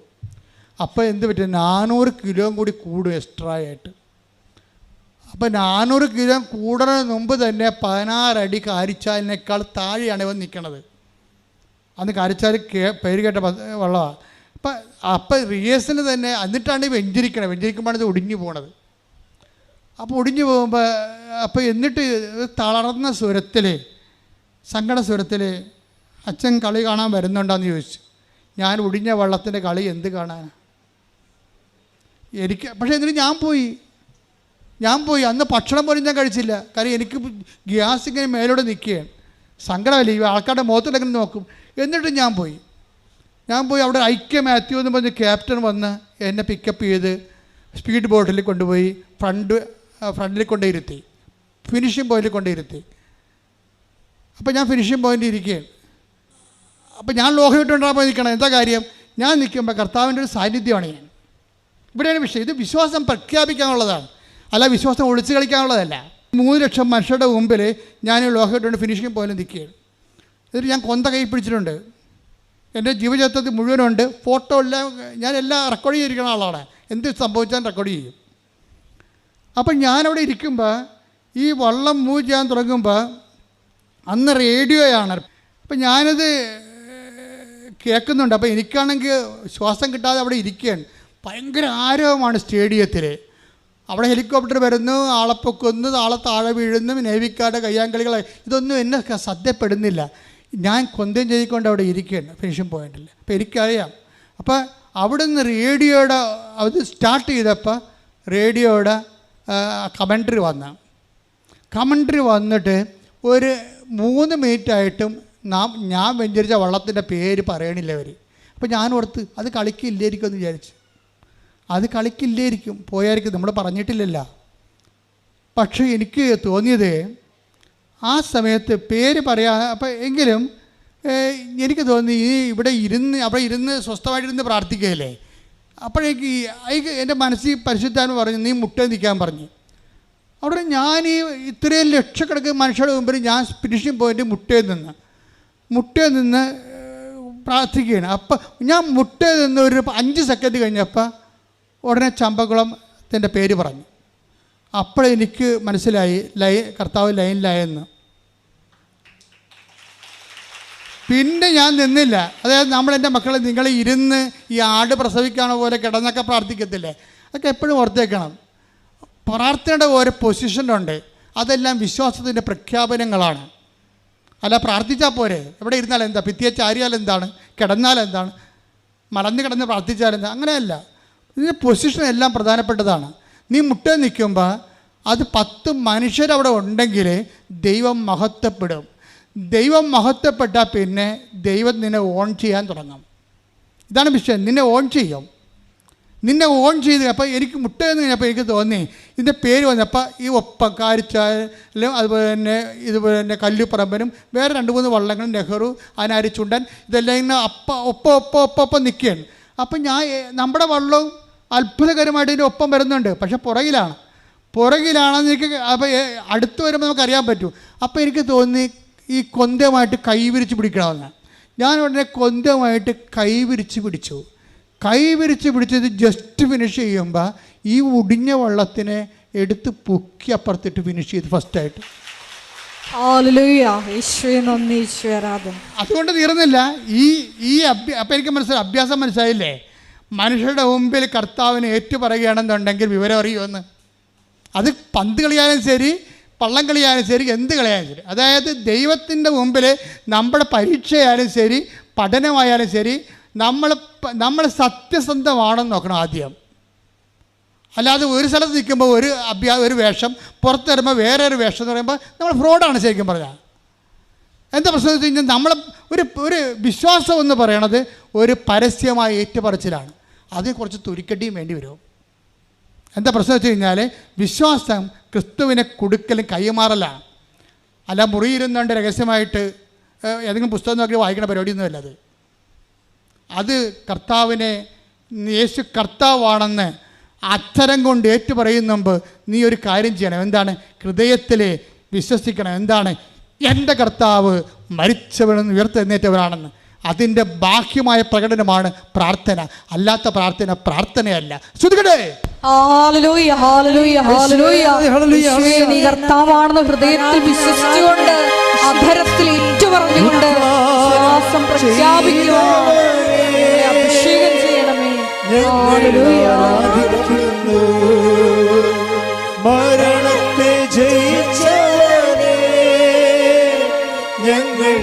അപ്പോൾ എന്ത് പറ്റും, 400 കിലോ കൂടി കൂടും എക്സ്ട്രാ ആയിട്ട്. അപ്പോൾ 400 കിലോ കൂടുന്നതിന് മുമ്പ് തന്നെ 16 അടി കാരിച്ചാലിനേക്കാൾ താഴെയാണ് ഇവൻ നിൽക്കണത്. അന്ന് കാരിച്ചാൽ പേര് കേട്ട വെള്ളമാണ്. അപ്പം റിയേഴ്സിന് തന്നെ എന്നിട്ടാണ് ഈ വെഞ്ചരിക്കുമ്പോഴാണ് ഇത് ഒടിഞ്ഞു പോണത്. അപ്പോൾ ഒടിഞ്ഞു പോകുമ്പോൾ അപ്പോൾ എന്നിട്ട് തളർന്ന സ്വരത്തിൽ, സങ്കട സ്വരത്തിൽ അച്ഛൻ കളി കാണാൻ വരുന്നുണ്ടോയെന്ന് ചോദിച്ചു. ഞാൻ ഒടിഞ്ഞ വള്ളത്തിൻ്റെ കളി എന്ത് കാണാനാണ് എനിക്ക്. പക്ഷേ എന്നിട്ട് ഞാൻ പോയി അന്ന് ഭക്ഷണം പോലും ഞാൻ കഴിച്ചില്ല. കാര്യം എനിക്ക് ഗ്യാസ് ഇങ്ങനെ മേലോടെ നിൽക്കുകയാണ്. സങ്കടമല്ലേ, ഈ ആൾക്കാരുടെ മുഖത്തിലങ്ങനെ നോക്കും. എന്നിട്ട് ഞാൻ പോയി അവിടെ ഐക്യ മാത്യു എന്ന് പറഞ്ഞ് ക്യാപ്റ്റൻ വന്ന് എന്നെ പിക്കപ്പ് ചെയ്ത് സ്പീഡ് ബോട്ടിൽ കൊണ്ടുപോയി ഫ്രണ്ടിൽ കൊണ്ടിരുത്തി, ഫിനിഷിംഗ് പോയിന്റിൽ കൊണ്ടിരുത്തി. അപ്പോൾ ഞാൻ ഫിനിഷിംഗ് പോയിൻ്റിൽ ഇരിക്കുകയാണ്. അപ്പോൾ ഞാൻ ലോകം ഇട്ടുണ്ടാകാൻ നിൽക്കണം. എന്താ കാര്യം, ഞാൻ നിൽക്കുമ്പോൾ കർത്താവിൻ്റെ ഒരു സാന്നിധ്യമാണ് ഞാൻ. ഇവിടെയാണ് വിഷയം. ഇത് വിശ്വാസം പ്രഖ്യാപിക്കാനുള്ളതാണ്, അല്ല വിശ്വാസം ഒളിച്ചു കളിക്കാനുള്ളതല്ല. 3 ലക്ഷം മനുഷ്യരുടെ മുമ്പിൽ ഞാൻ ലോകം ഇട്ടുകൊണ്ട് ഫിനിഷിംഗ് പോയിൻ്റിൽ നിൽക്കുകയാണ്. എന്നിട്ട് ഞാൻ കൊന്ത കൈ പിടിച്ചിട്ടുണ്ട്. എൻ്റെ ജീവചരിത്രത്തിൽ മുഴുവനുണ്ട്, ഫോട്ടോ എല്ലാം. ഞാൻ എല്ലാം റെക്കോർഡ് ചെയ്തിരിക്കുന്ന ആളാണ്, എന്ത് സംഭവിച്ചാൽ റെക്കോർഡ് ചെയ്യും. അപ്പം ഞാനവിടെ ഇരിക്കുമ്പോൾ ഈ വള്ളം മൂവ് ചെയ്യാൻ തുടങ്ങുമ്പോൾ അന്ന് റേഡിയോയാണ്. അപ്പം ഞാനത് കേൾക്കുന്നുണ്ട്. അപ്പോൾ എനിക്കാണെങ്കിൽ ശ്വാസം കിട്ടാതെ അവിടെ ഇരിക്കുകയാണ്. ഭയങ്കര ആരവമാണ് സ്റ്റേഡിയത്തിൽ. അവിടെ ഹെലികോപ്റ്റർ വരുന്നു, ആളെ പൊക്കുന്നു, ആളെ താഴെ വീഴുന്നു, നേവിക്കാരുടെ കയ്യാങ്കളികൾ, ഇതൊന്നും എന്നെ ശ്രദ്ധപ്പെടുന്നില്ല. ഞാൻ കൊന്തയും ചെയ്തുകൊണ്ട് അവിടെ ഇരിക്കുകയാണ് ഫിനിഷിംഗ് പോയിന്റിൽ. അപ്പോൾ എനിക്കറിയാം. അപ്പോൾ അവിടെ നിന്ന് റേഡിയോയുടെ അത് സ്റ്റാർട്ട് ചെയ്തപ്പോൾ റേഡിയോയുടെ കമൻട്രി വന്നിട്ട് ഒരു 3 മിനിറ്റായിട്ടും ഞാൻ വെഞ്ചരിച്ച വള്ളത്തിൻ്റെ പേര് പറയണില്ല അവർ. അപ്പോൾ ഞാൻ ഓർത്ത് അത് കളിക്കില്ലായിരിക്കും എന്ന് വിചാരിച്ചു. അത് കളിക്കില്ലായിരിക്കും, പോയായിരിക്കും, നമ്മൾ പറഞ്ഞിട്ടില്ലല്ലോ. പക്ഷേ എനിക്ക് തോന്നിയത് ആ സമയത്ത് പേര് അപ്പോൾ എങ്കിലും എനിക്ക് തോന്നി അവിടെ ഇരുന്ന് സ്വസ്ഥമായിട്ടിരുന്ന് പ്രാർത്ഥിക്കുകയല്ലേ. അപ്പോഴേക്ക് എൻ്റെ മനസ്സിൽ പരിശുദ്ധാത്മ പറഞ്ഞു, നീ മുട്ടേ നിൽക്കാൻ പറഞ്ഞു. അവിടെ ഞാൻ ഇത്രയും ലക്ഷക്കണക്കിന് മനുഷ്യരുടെ മുമ്പിൽ ഞാൻ ഫിനിഷിംഗ് പോയിൻ്റ് മുട്ടേ നിന്ന് പ്രാർത്ഥിക്കുകയാണ്. അപ്പം ഞാൻ മുട്ടേ നിന്ന് ഒരു 5 സെക്കൻഡ് കഴിഞ്ഞപ്പോൾ ഉടനെ ചമ്പക്കുളത്തിൻ്റെ പേര് പറഞ്ഞു. അപ്പോഴെനിക്ക് മനസ്സിലായി കർത്താവ് ലൈനിലായെന്ന്. പിന്നെ ഞാൻ നിന്നില്ല. അതായത് നമ്മളെൻ്റെ മക്കളെ നിങ്ങൾ ഇരുന്ന് ഈ ആട് പ്രസവിക്കാണ പോലെ കിടന്നൊക്കെ പ്രാർത്ഥിക്കത്തില്ലേ, അതൊക്കെ എപ്പോഴും ഓർത്തേക്കണം. പ്രാർത്ഥനയുടെ ഓരോ പൊസിഷനുണ്ട്, അതെല്ലാം വിശ്വാസത്തിൻ്റെ പ്രഖ്യാപനങ്ങളാണ്. അല്ല പ്രാർത്ഥിച്ചാൽ പോരെ, എവിടെ ഇരുന്നാൽ എന്താ, ഭിത്തിയെ ചാരിയാൽ എന്താണ്, കിടന്നാൽ എന്താണ്, മലന്ന് കിടന്ന് പ്രാർത്ഥിച്ചാൽ എന്താ, അങ്ങനെയല്ല. ഇതിൻ്റെ പൊസിഷൻ എല്ലാം പ്രധാനപ്പെട്ടതാണ്. നീ മുട്ടേ നിൽക്കുമ്പോൾ അത് 10 മനുഷ്യരവിടെ ഉണ്ടെങ്കിൽ ദൈവം മഹത്വപ്പെടും. ദൈവം മഹത്വപ്പെട്ടാൽ പിന്നെ ദൈവം നിന്നെ ഓൺ ചെയ്യാൻ തുടങ്ങും. ഇതാണ് വിഷയം. നിന്നെ ഓൺ ചെയ്ത് അപ്പോൾ എനിക്ക് മുട്ടയെന്ന് കഴിഞ്ഞപ്പോൾ എനിക്ക് തോന്നി ഇതിൻ്റെ പേര് വന്നപ്പോൾ ഈ ഒപ്പം കാരിച്ചാലും അതുപോലെ തന്നെ കല്ലുപറമ്പനും വേറെ 2-3 വള്ളങ്ങളും നെഹ്റു അനാരി ചുണ്ടൻ ഇതെല്ലാം ഇങ്ങനെ ഒപ്പം നിൽക്കുകയാണ്. അപ്പം നമ്മുടെ വള്ളവും അത്ഭുതകരമായിട്ട് ഇതിൻ്റെ ഒപ്പം വരുന്നുണ്ട്. പക്ഷെ പുറകിലാണെന്ന് എനിക്ക് അപ്പോൾ അടുത്ത് വരുമ്പോൾ നമുക്കറിയാൻ പറ്റും. അപ്പോൾ എനിക്ക് തോന്നി ഈ കൊന്തമായിട്ട് കൈവിരിച്ച് പിടിക്കണമെന്ന്. ഞാൻ ഉടനെ കൊന്തമായിട്ട് കൈവിരിച്ച് പിടിച്ചത് ജസ്റ്റ് ഫിനിഷ് ചെയ്യുമ്പോൾ ഈ ഒടിഞ്ഞ വള്ളത്തിനെ എടുത്ത് പൊക്കി അപ്പുറത്തിട്ട് ഫിനിഷ് ചെയ്ത് ഫസ്റ്റായിട്ട്. ഹല്ലേലൂയ. യേശുവേ നന്ദി, യേശുവേ ആരാധന. അതുകൊണ്ട് തീർന്നില്ല. അപ്പം എനിക്ക് അഭ്യാസം മനസ്സിലായില്ലേ? മനുഷ്യരുടെ മുമ്പിൽ കർത്താവിനെ ഏറ്റുപറയുകയാണെന്നുണ്ടെങ്കിൽ വിവരം അറിയുമെന്ന്. അത് പന്ത് കളിയാലും ശരി, പള്ളം കളിയാലും ശരി, എന്ത് കളിയാലും ശരി. അതായത് ദൈവത്തിൻ്റെ മുമ്പിൽ നമ്മുടെ പരീക്ഷയായാലും ശരി, പഠനമായാലും ശരി, നമ്മൾ സത്യസന്ധമാണെന്ന് നോക്കണം ആദ്യം. അല്ലാതെ ഒരു സ്ഥലത്ത് നിൽക്കുമ്പോൾ ഒരു വേഷം, പുറത്ത് വരുമ്പോൾ വേറെ ഒരു വേഷം എന്ന് പറയുമ്പോൾ നമ്മൾ ഫ്രോഡാണ് ശരിക്കും പറഞ്ഞാൽ. എന്താ പ്രശ്നം എന്ന് വെച്ച് കഴിഞ്ഞാൽ നമ്മൾ ഒരു വിശ്വാസം എന്ന് പറയണത് ഒരു പരസ്യമായ ഏറ്റുപറച്ചിലാണ്. അതിന് കുറച്ച് തുരിക്കട്ടിയും വേണ്ടി വരും. എന്താ പ്രശ്നം വെച്ച് കഴിഞ്ഞാൽ വിശ്വാസം ക്രിസ്തുവിനെ കൊടുക്കലും കൈമാറലാണ്. അല്ല മുറിയിരുന്നുകൊണ്ട് രഹസ്യമായിട്ട് ഏതെങ്കിലും പുസ്തകം നോക്കി വായിക്കുന്ന പരിപാടിയൊന്നുമല്ല അത്. അത് കർത്താവിനെ യേശു കർത്താവാണെന്ന് അക്ഷരം കൊണ്ട് ഏറ്റുപറയുന്ന മുമ്പ് നീ ഒരു കാര്യം ചെയ്യണം. എന്താണ്? ഹൃദയത്തിൽ വിശ്വസിക്കണം. എന്താണ്? എൻ്റെ കർത്താവ് മരിച്ചവനെന്ന് ഉയർത്തെഴുന്നേറ്റവനാണെന്ന്. അതിൻ്റെ ബാഹ്യമായ പ്രകടനമാണ് പ്രാർത്ഥന. അല്ലാത്ത പ്രാർത്ഥനയല്ല. ശ്രുതികടേ ഹല്ലേലൂയ, ഹല്ലേലൂയ, ഹല്ലേലൂയ. യേശുവേ നീ കർത്താവാണെന്ന് ഹൃദയത്തിൽ വിശ്വസിച്ചുകൊണ്ട് അധരത്തിൽ ഏറ്റുപറഞ്ഞുകൊണ്ട് വിശ്വാസം പ്രഖ്യാപിക്കുവാൻ അഭിഷേകം ചെയ്യണമേ. ഹല്ലേലൂയ. മരണത്തെ ജയിച്ചവനെ ഞങ്ങൾ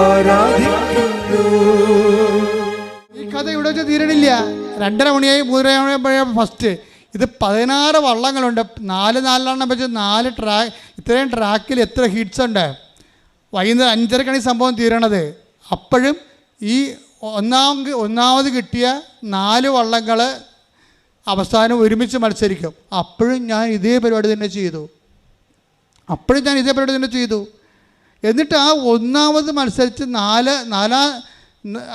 ആരാധിക്കുന്നു. ഈ കഥ ഇവിടെ വെച്ച് തീരണില്ല. 2:30 മണിയായി 3:30 മണിയായപ്പോഴാണ് ഫസ്റ്റ്. ഇത് 16 വള്ളങ്ങളുണ്ട്. 4 വെച്ച് 4 ട്രാക്ക്. ഇത്രയും ട്രാക്കിൽ എത്ര ഹിറ്റ്സ് ഉണ്ട്? വൈകുന്നേരം 5:30 സംഭവം തീരണത്. അപ്പോഴും ഈ ഒന്നാമത് കിട്ടിയ 4 വള്ളങ്ങൾ അവസാനം ഒരുമിച്ച് മത്സരിക്കും. അപ്പോഴും ഞാൻ ഇതേ പരിപാടി തന്നെ ചെയ്തു. എന്നിട്ട് ആ ഒന്നാമത് മത്സരിച്ച്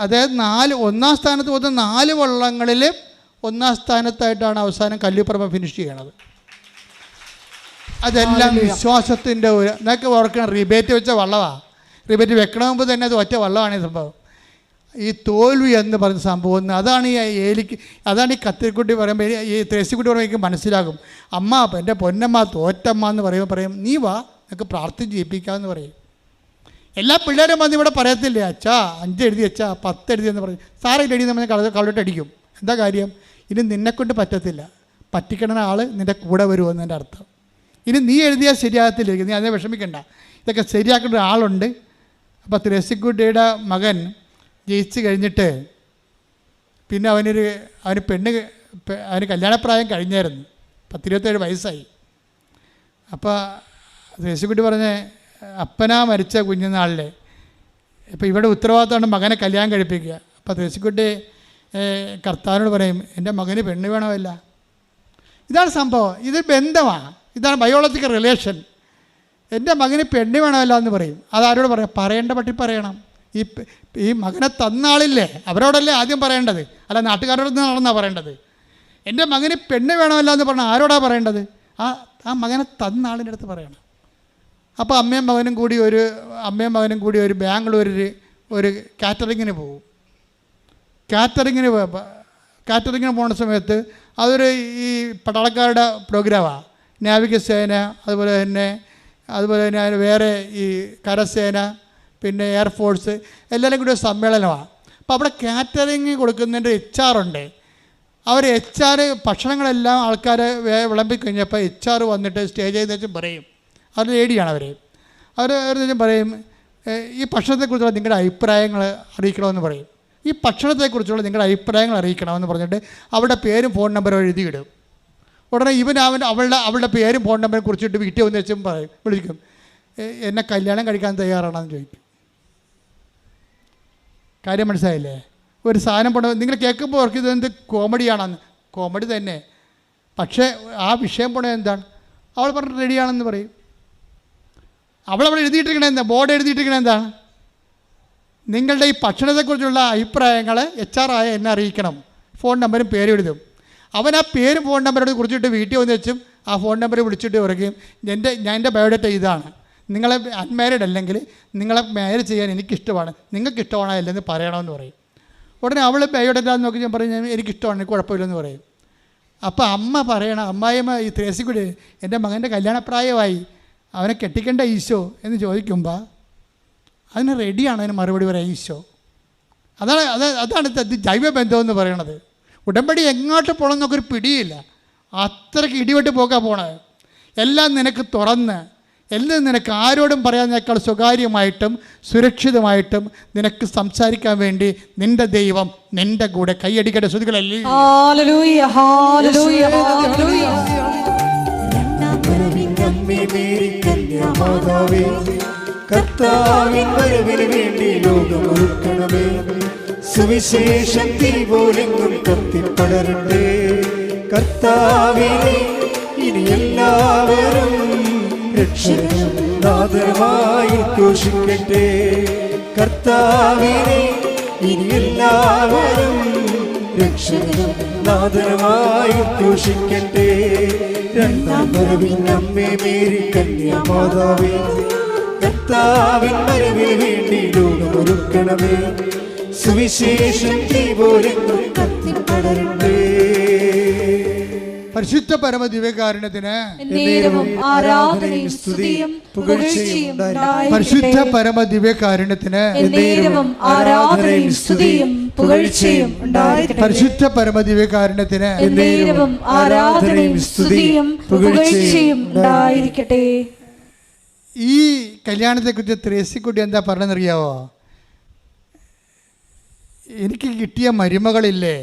അതായത് ഒന്നാം സ്ഥാനത്ത് പോകുന്ന 4 വള്ളങ്ങളിൽ ഒന്നാം സ്ഥാനത്തായിട്ടാണ് അവസാനം കല്ലിപ്പറമ്പ് ഫിനിഷ് ചെയ്യണത്. അതെല്ലാം വിശ്വാസത്തിൻ്റെ എന്നൊക്കെ ഓർക്കണം. റിബേറ്റ് വെച്ച വള്ളമാണ്. റിബേറ്റ് വെക്കണ മുമ്പ് തന്നെ അത് ഒറ്റ വള്ളമാണ് ഈ സംഭവം. ഈ തോൽവി എന്ന് പറയുന്ന സംഭവം അതാണ് ഈ കത്തിരിക്കുട്ടി പറയുമ്പോൾ ഈ ത്രേസിക്കുട്ടി പറയുമ്പോൾ എനിക്ക് മനസ്സിലാകും. അമ്മ എൻ്റെ പൊന്നമ്മ തോറ്റമ്മ എന്ന് പറയും നീ വാ നിനക്ക് പ്രാർത്ഥന ചെയ്യിപ്പിക്കാമെന്ന് പറയും. എല്ലാ പിള്ളേരും വന്ന് ഇവിടെ പറയത്തില്ലേ അച്ഛാ 5 എഴുതി അച്ഛാ 10 എഴുതിയെന്ന് പറയും. സാറേ എഴുതി നമ്മൾ കള്ളോട്ട് അടിക്കും. എന്താ കാര്യം? ഇനി നിന്നെക്കൊണ്ട് പറ്റത്തില്ല. പറ്റിക്കണ ആൾ നിൻ്റെ കൂടെ വരുമെന്നതിൻ്റെ അർത്ഥം. ഇനി നീ എഴുതിയാൽ ശരിയാകത്തില്ല. നീ അതിനെ വിഷമിക്കണ്ട. ഇതൊക്കെ ശരിയാക്കേണ്ട ഒരാളുണ്ട്. അപ്പോൾ ത്രേസിക്കുട്ടിയുടെ മകൻ ജയിച്ച് കഴിഞ്ഞിട്ട് പിന്നെ അവന് കല്യാണപ്രായം കഴിഞ്ഞായിരുന്നു. 10-27 വയസ്സായി. അപ്പോൾ ത്രേസിക്കുട്ടി പറഞ്ഞ് അപ്പനാ മരിച്ച കുഞ്ഞുനാളിൽ ഇപ്പോൾ ഇവിടെ ഉത്തരവാദിത്തമാണ് മകനെ കല്യാണം കഴിപ്പിക്കുക. അപ്പോൾ ത്രേസിക്കുട്ടി കർത്താവിനോട് പറയും എൻ്റെ മകന് പെണ്ണ് വേണമല്ല. ഇതാണ് സംഭവം. ഇത് ബന്ധമാണ്. ഇതാണ് ബയോളജിക്കൽ റിലേഷൻ. എൻ്റെ മകന് പെണ്ണ് വേണമല്ല എന്ന് പറയും. അതാരോട് പറയാം? പറയേണ്ട പട്ടി പറയണം. ഈ മകനെ തന്നാളില്ലേ അവരോടല്ലേ ആദ്യം പറയേണ്ടത്, അല്ല നാട്ടുകാരോട് നടന്നാണ് പറയേണ്ടത്. എൻ്റെ മകന് പെണ്ണ് വേണമല്ല എന്ന് പറഞ്ഞാൽ ആരോടാ പറയേണ്ടത്? ആ മകനെ തന്നാളിൻ്റെ അടുത്ത് പറയണം. അപ്പോൾ അമ്മയും മകനും കൂടി ഒരു ബാംഗ്ലൂരിൽ ഒരു കാറ്ററിങ്ങിന് പോകും. കാറ്ററിങ്ങിന് പോകുന്ന സമയത്ത് അതൊരു ഈ പട്ടാളക്കാരുടെ പ്രോഗ്രാമാണ്. നാവികസേന, അതുപോലെ തന്നെ വേറെ ഈ കരസേന, പിന്നെ എയർഫോഴ്സ് എല്ലാവരും കൂടി ഒരു സമ്മേളനമാണ്. അപ്പോൾ അവിടെ കാറ്ററിങ് കൊടുക്കുന്നതിൻ്റെ HR ഉണ്ട്. HR ഭക്ഷണങ്ങളെല്ലാം ആൾക്കാർ വിളമ്പിക്കഴിഞ്ഞപ്പോൾ HR വന്നിട്ട് സ്റ്റേജിൽ വെച്ചും പറയും. അവർ ലേഡിയാണ് അവർ പറയും ഈ ഭക്ഷണത്തെക്കുറിച്ചുള്ള നിങ്ങളുടെ അഭിപ്രായങ്ങൾ അറിയിക്കണമെന്ന് പറയും. ഈ ഭക്ഷണത്തെക്കുറിച്ചുള്ള നിങ്ങളുടെ അഭിപ്രായങ്ങൾ അറിയിക്കണമെന്ന് പറഞ്ഞിട്ട് അവിടെ പേരും ഫോൺ നമ്പറും എഴുതിയിടും. ഉടനെ അവളുടെ പേരും ഫോൺ നമ്പറും കുറിച്ചിട്ട് വീട്ടിൽ വന്ന് വെച്ചും വിളിക്കും. എന്നെ കല്യാണം കഴിക്കാൻ തയ്യാറാണെന്ന് ചോദിക്കും. കാര്യം മനസ്സിലായില്ലേ? ഒരു സാധനം നിങ്ങൾ കേൾക്കുമ്പോൾ ഓർക്ക് ഇതെന്ത് കോമഡിയാണെന്ന്. കോമഡി തന്നെ. പക്ഷേ ആ വിഷയം പോണത് എന്താണ്? അവൾ പറഞ്ഞിട്ട് റെഡിയാണെന്ന് പറയും. അവളവിടെ എഴുതിയിട്ടിരിക്കണേ എന്താ? ബോർഡ് എഴുതിയിട്ടിരിക്കണേ എന്താണ്? നിങ്ങളുടെ ഈ ഭക്ഷണത്തെക്കുറിച്ചുള്ള അഭിപ്രായങ്ങൾ HR ആയ എന്നെ അറിയിക്കണം. ഫോൺ നമ്പരും പേരും എഴുതും. അവൻ ആ പേരും ഫോൺ നമ്പരോട് കുറിച്ചിട്ട് വീട്ടിൽ വന്ന് വെച്ചും ആ ഫോൺ നമ്പർ വിളിച്ചിട്ട് പറയുകയും എൻ്റെ ബയോഡേറ്റ ഇതാണ്, നിങ്ങളെ അൺമാരീഡ് അല്ലെങ്കിൽ നിങ്ങളെ മാരേജ് ചെയ്യാൻ എനിക്കിഷ്ടമാണ്, നിങ്ങൾക്ക് ഇഷ്ടമാണോ അല്ലെന്ന് പറയണമെന്ന് പറയും. ഉടനെ അവൾ ബയോഡേറ്റ നോക്കി ഞാൻ പറയും എനിക്കിഷ്ടമാണ്, എനിക്ക് കുഴപ്പമില്ലെന്ന് പറയും. അപ്പോൾ അമ്മ പറയണം, അമ്മായിയമ്മ ഈ ത്രേസ്യക്കുട്ടി, എൻ്റെ മകൻ്റെ കല്യാണപ്രായമായി, അവനെ കെട്ടിക്കേണ്ട ഈശോ എന്ന് ചോദിക്കുമ്പോൾ അതിന് റെഡിയാണ് അതിന് മറുപടി പറയാം ഈശോ. അതാണ് ജൈവബന്ധം എന്ന് പറയണത്. ഉടമ്പടി എങ്ങോട്ട് പോകണം എന്നൊക്കെ ഒരു പിടിയില്ല, അത്രയ്ക്ക് ഇടിവെട്ട് പോക്കാണ് പോണത്. എല്ലാം നിനക്ക് തുറന്ന്, എല്ലാം നിനക്ക് ആരോടും പറയാനേക്കാൾ സ്വകാര്യമായിട്ടും സുരക്ഷിതമായിട്ടും നിനക്ക് സംസാരിക്കാൻ വേണ്ടി നിന്റെ ദൈവം നിന്റെ കൂടെ. കൈയടിക്കട്ടെ ശ്രുതികളല്ലേ. കർത്താവിൻ വരവിന് വേണ്ടി ലോകമൊരുക്കണമേ, സുവിശേഷം തീ പോലെങ്ങും കത്തിപ്പടരട്ടെ. കർത്താവിനെ ഇനി എല്ലാവരും രക്ഷകനും നാഥനുമായി ഘോഷിക്കട്ടെ. കർത്താവിനെ ഇനി എല്ലാവരും രക്ഷകനും നാഥനുമായി ഘോഷിക്കട്ടെ. രണ്ടാം വരവിൻ അമ്മേ മേരി കന്യാമാതാവേ, കർത്താവിൻ വരവിന് വേണ്ടി ലോകമൊരുക്കണമേ, സുവിശേഷം തീ പോലെങ്ങും കത്തിപ്പടരട്ടെ. പരിശുദ്ധ പരമ ദിവ്യകാരുണ്യത്തിന് ആരാധനയും സ്തുതിയും പുകഴ്ചയും പരിശുദ്ധ പരമ ദിവ്യകാരുണ്യത്തിന് ആരാധനയും സ്തുതിയും പുകഴ്ചയും പരിശുദ്ധ പരമ ദിവ്യകാരുണ്യത്തിന് ആരാധനയും സ്തുതിയും പുകഴ്ചയും ഉണ്ടായിരിക്കട്ടെ. ഈ കല്യാണത്തെക്കുറിച്ച് ത്രേസ്യക്കുട്ടി എന്താ പറഞ്ഞെന്നറിയാവോ? എനിക്ക് കിട്ടിയ മരുമകളില്ലേ,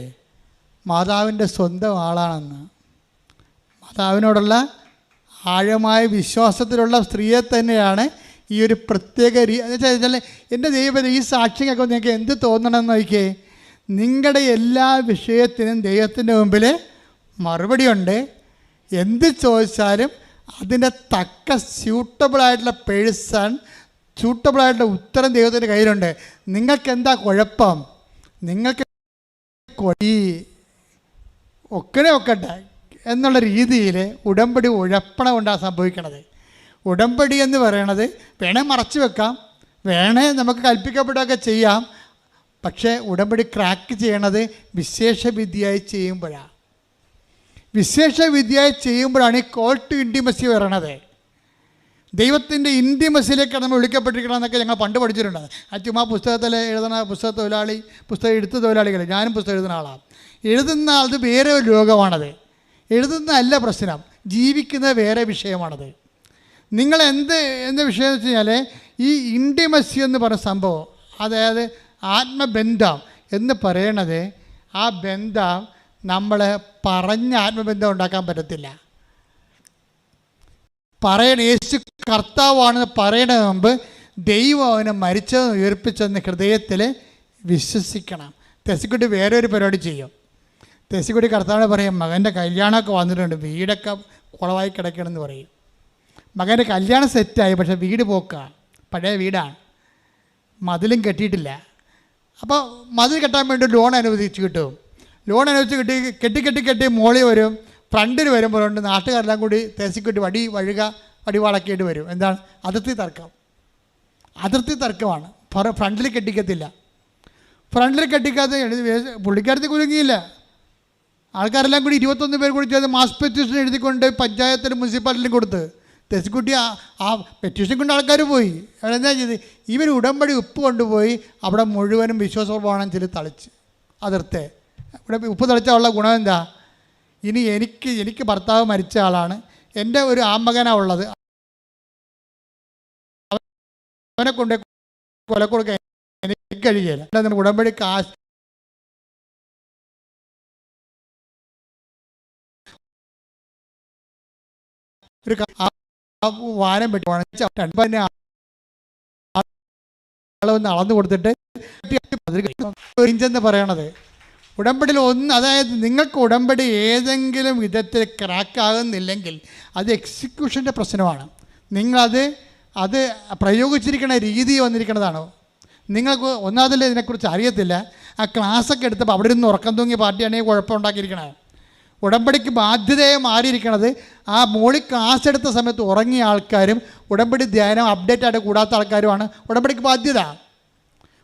മാതാവിൻ്റെ സ്വന്തം ആളാണെന്ന്. മാതാവിനോടുള്ള ആഴമായ വിശ്വാസത്തിലുള്ള സ്ത്രീയെ തന്നെയാണ് ഈ ഒരു പ്രത്യേക വെച്ചാൽ എൻ്റെ ദൈവം ഈ സാക്ഷ്യങ്ങളൊക്കെ നിങ്ങൾക്ക് എന്ത് തോന്നണമെന്ന് നോക്കിയേ. നിങ്ങളുടെ എല്ലാ വിഷയത്തിനും ദൈവത്തിൻ്റെ മുമ്പിൽ മറുപടിയുണ്ട്. എന്ത് ചോദിച്ചാലും അതിൻ്റെ തക്ക സ്യൂട്ടബിളായിട്ടുള്ള പേഴ്സൺ, സ്യൂട്ടബിളായിട്ടുള്ള ഉത്തരം ദൈവത്തിൻ്റെ കയ്യിലുണ്ട്. നിങ്ങൾക്ക് എന്താ കുഴപ്പം? നിങ്ങൾക്ക് ഒക്കട്ടെ എന്നുള്ള രീതിയിൽ ഉടമ്പടി ഉഴപ്പണ കൊണ്ടാണ് സംഭവിക്കണത്. ഉടമ്പടി എന്ന് പറയണത് വേണേൽ മറച്ചു വെക്കാം, വേണേൽ നമുക്ക് കൽപ്പിക്കപ്പെടുകയൊക്കെ ചെയ്യാം. പക്ഷേ ഉടമ്പടി ക്രാക്ക് ചെയ്യണത് വിശേഷവിദ്യയായി ചെയ്യുമ്പോഴാണ്. വിശേഷവിദ്യയായി ചെയ്യുമ്പോഴാണ് ഈ കോൾ ടു ഇൻറ്റിമസി വരണത്. ദൈവത്തിൻ്റെ ഇൻറ്റിമസിയിലേക്കാണ് നമ്മൾ വിളിക്കപ്പെട്ടിരിക്കണമെന്നൊക്കെ ഞങ്ങൾ പണ്ട് പഠിച്ചിട്ടുണ്ട്. ചുമ്മാ പുസ്തകത്തിൽ എഴുതുന്ന പുസ്തകം എഴുത്ത് തൊഴിലാളികൾ, ഞാനും പുസ്തകം എഴുതുന്ന ആളാണ്. എഴുതുന്ന അത് വേറെ ഒരു ലോകമാണത്. എഴുതുന്ന അല്ല പ്രശ്നം, ജീവിക്കുന്ന വേറെ വിഷയമാണത്. നിങ്ങൾ എന്ത് വിഷയം എന്ന് വെച്ച് കഴിഞ്ഞാൽ ഈ ഇൻറ്റിമസി എന്ന് പറയുന്ന സംഭവം, അതായത് ആത്മബന്ധം എന്ന് പറയണത്, ആ ബന്ധം നമ്മൾ പറഞ്ഞ ആത്മബന്ധം ഉണ്ടാക്കാൻ പറ്റത്തില്ല. യേശു കർത്താവാണെന്ന് പറയണത് മുമ്പ് ദൈവം അവനെ മരിച്ചതെന്ന് ഉയർപ്പിച്ചെന്ന് ഹൃദയത്തിൽ വിശ്വസിക്കണം. തെസിക്കുട്ടി വേറെ ഒരു പരിപാടി ചെയ്യും. തെസിക്കുട്ടി കർത്താവിനെ പറയും, മകൻ്റെ കല്യാണമൊക്കെ വന്നിട്ടുണ്ട്, വീടൊക്കെ കുളമായി കിടക്കണമെന്ന് പറയും. മകൻ്റെ കല്യാണം സെറ്റായി, പക്ഷേ വീട് പോക്കാണ്, പഴയ വീടാണ്, മതിലും കെട്ടിയിട്ടില്ല. അപ്പോൾ മതിൽ കെട്ടാൻ വേണ്ടി ലോൺ അനുവദിച്ച് കിട്ടും. ലോൺ അനുവദിച്ച് കെട്ടി മോളി വരും, ഫ്രണ്ടിൽ വരുമ്പോഴുണ്ട് നാട്ടുകാരെല്ലാം കൂടി തെസിക്കുട്ടി വടിവാളൊക്കെയായിട്ട് വരും. എന്താണ്? അതിർത്തി തർക്കമാണ്. ഫ്രണ്ടിൽ കെട്ടിക്കത്തില്ല. ഫ്രണ്ടിൽ കെട്ടിക്കാത്ത പുള്ളിക്കാരത്തി കുലുങ്ങിയില്ല. ആൾക്കാരെല്ലാം കൂടി 21 പേർ കൂടി ചെയ്ത് മാസ് പെറ്റീഷൻ എഴുതിക്കൊണ്ട് പഞ്ചായത്തിലും മുനിസിപ്പാലിറ്റിയിലും കൊടുത്ത് തെസിക്കുട്ടി ആ പെറ്റീഷൻ കൊണ്ട് ആൾക്കാർ പോയി. അവരെന്താ ചെയ്ത്? ഇവർ ഉടമ്പടി ഉപ്പ് കൊണ്ടുപോയി അവിടെ മുഴുവനും വിശ്വാസപ്രമാണം ചെല്ലി തളിച്ച് അതിർത്തെ. ഇവിടെ ഉപ്പ് തളിച്ചുള്ള ഗുണം എന്താ? ഇനി എനിക്ക് ഭർത്താവ് മരിച്ച ആളാണ്, എൻ്റെ ഒരു ആമകനാണ് ഉള്ളത്, അവനെ കൊണ്ട് കൊല കൊടുക്കാൻ എനിക്ക് കഴിയില്ല. നമുക്ക് ഉടമ്പടി കാശ് ഒരു വാരം പെട്ടി ആളൊന്ന് അളന്നു കൊടുത്തിട്ട് ഇഞ്ചെന്ന് പറയണത് ഉടമ്പടിയിൽ ഒന്ന്. അതായത് നിങ്ങൾക്ക് ഉടമ്പടി ഏതെങ്കിലും വിധത്തിൽ ക്രാക്കാകുന്നില്ലെങ്കിൽ അത് എക്സിക്യൂഷൻ്റെ പ്രശ്നമാണ്. നിങ്ങളത് പ്രയോഗിച്ചിരിക്കുന്ന രീതി വന്നിരിക്കുന്നതാണോ? നിങ്ങൾക്ക് ഒന്നാമതിൽ ഇതിനെക്കുറിച്ച് അറിയത്തില്ല. ആ ക്ലാസ്സൊക്കെ എടുത്തപ്പോൾ അവിടെ നിന്ന് ഉറക്കം തൂങ്ങിയ പാർട്ടിയാണെങ്കിൽ കുഴപ്പമുണ്ടാക്കിയിരിക്കണത്. ഉടമ്പടിക്ക് ബാധ്യതയെ മാറിയിരിക്കണത് ആ മോളിൽ ക്ലാസ് എടുത്ത സമയത്ത് ഉറങ്ങിയ ആൾക്കാരും ഉടമ്പടി ധ്യാനം അപ്ഡേറ്റ് ആയിട്ട് കൂടാത്ത ആൾക്കാരുമാണ് ഉടമ്പടിക്ക് ബാധ്യത.